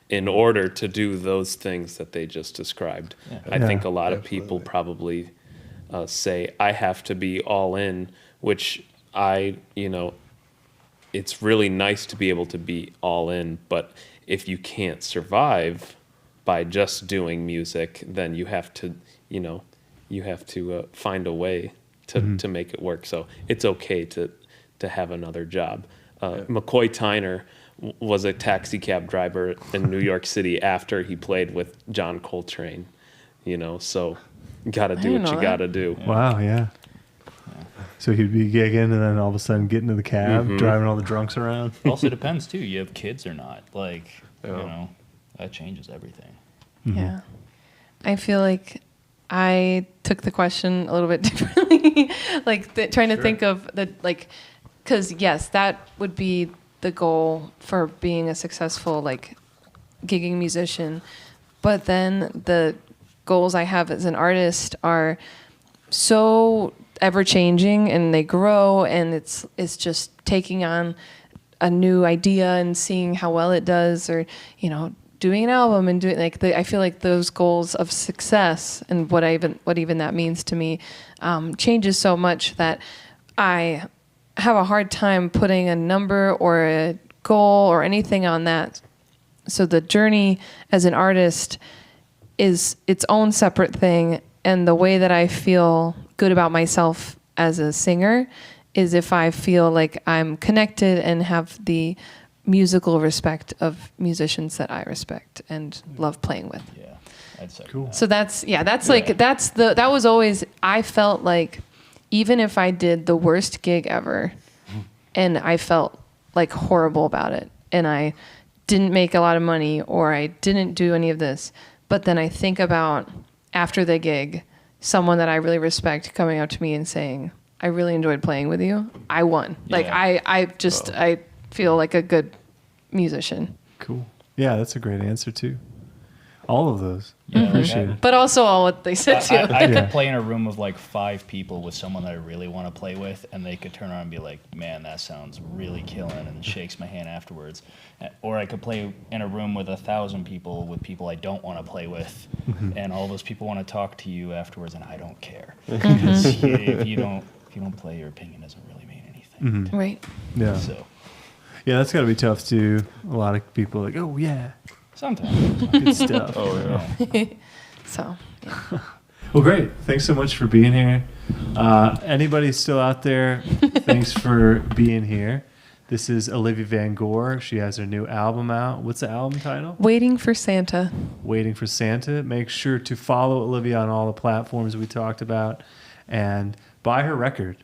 in order to do those things that they just described. Yeah. I think a lot of people probably say, I have to be all in, which it's really nice to be able to be all in, but if you can't survive by just doing music, then you have to, find a way to make it work. So it's okay to have another job. McCoy Tyner was a taxi cab driver in New York City after he played with John Coltrane, so you got to do what you got to do. Wow. Yeah. So he'd be gigging and then all of a sudden get into the cab, driving all the drunks around. Also depends too. You have kids or not? That changes everything. Yeah. I feel like I took the question a little bit differently, trying to think of because yes, that would be the goal for being a successful gigging musician. But then the goals I have as an artist are so ever changing, and they grow, and it's just taking on a new idea and seeing how well it does, or doing an album and doing I feel like those goals of success and what even that means to me changes so much that I have a hard time putting a number or a goal or anything on that. So the journey as an artist is its own separate thing, and the way that I feel good about myself as a singer is if I feel like I'm connected and have the musical respect of musicians that I respect and love playing with. Yeah, I'd say Cool. that. So that was always, I felt like even if I did the worst gig ever and I felt horrible about it and I didn't make a lot of money or I didn't do any of this, but then I think about after the gig, someone that I really respect coming up to me and saying, I really enjoyed playing with you. I won. Yeah. I feel like a good musician. Cool. Yeah, that's a great answer too. All of those. Yeah, I appreciate it. But also all what they said too. I Yeah. could play in a room of 5 people with someone that I really want to play with, and they could turn around and be like, man, that sounds really killing, and shakes my hand afterwards. Or I could play in a room with 1,000 people with people I don't want to play with, and all those people want to talk to you afterwards, and I don't care. Because if you don't play, your opinion doesn't really mean anything. Right. Yeah. So Yeah, that's got to be tough too. A lot of people are like, oh yeah, sometimes. good stuff. So, yeah. Well, great. Thanks so much for being here. Anybody still out there, thanks for being here. This is Olivia Van Goor. She has her new album out. What's the album title? Waiting for Santa. Waiting for Santa. Make sure to follow Olivia on all the platforms we talked about and buy her record.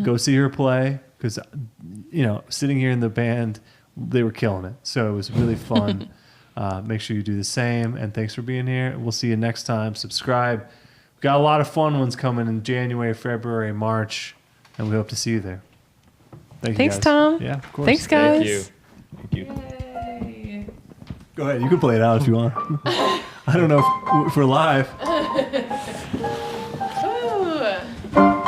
Go see her play because, sitting here in the band, they were killing it. So it was really fun. Make sure you do the same. And thanks for being here. We'll see you next time. Subscribe. We've got a lot of fun ones coming in January, February, March, and we hope to see you there. Thank you, Thanks, guys. Tom. Yeah, of course. Thanks, guys. Thank you. Thank you. Yay. Go ahead. You can play it out if you want. I don't know if we're live.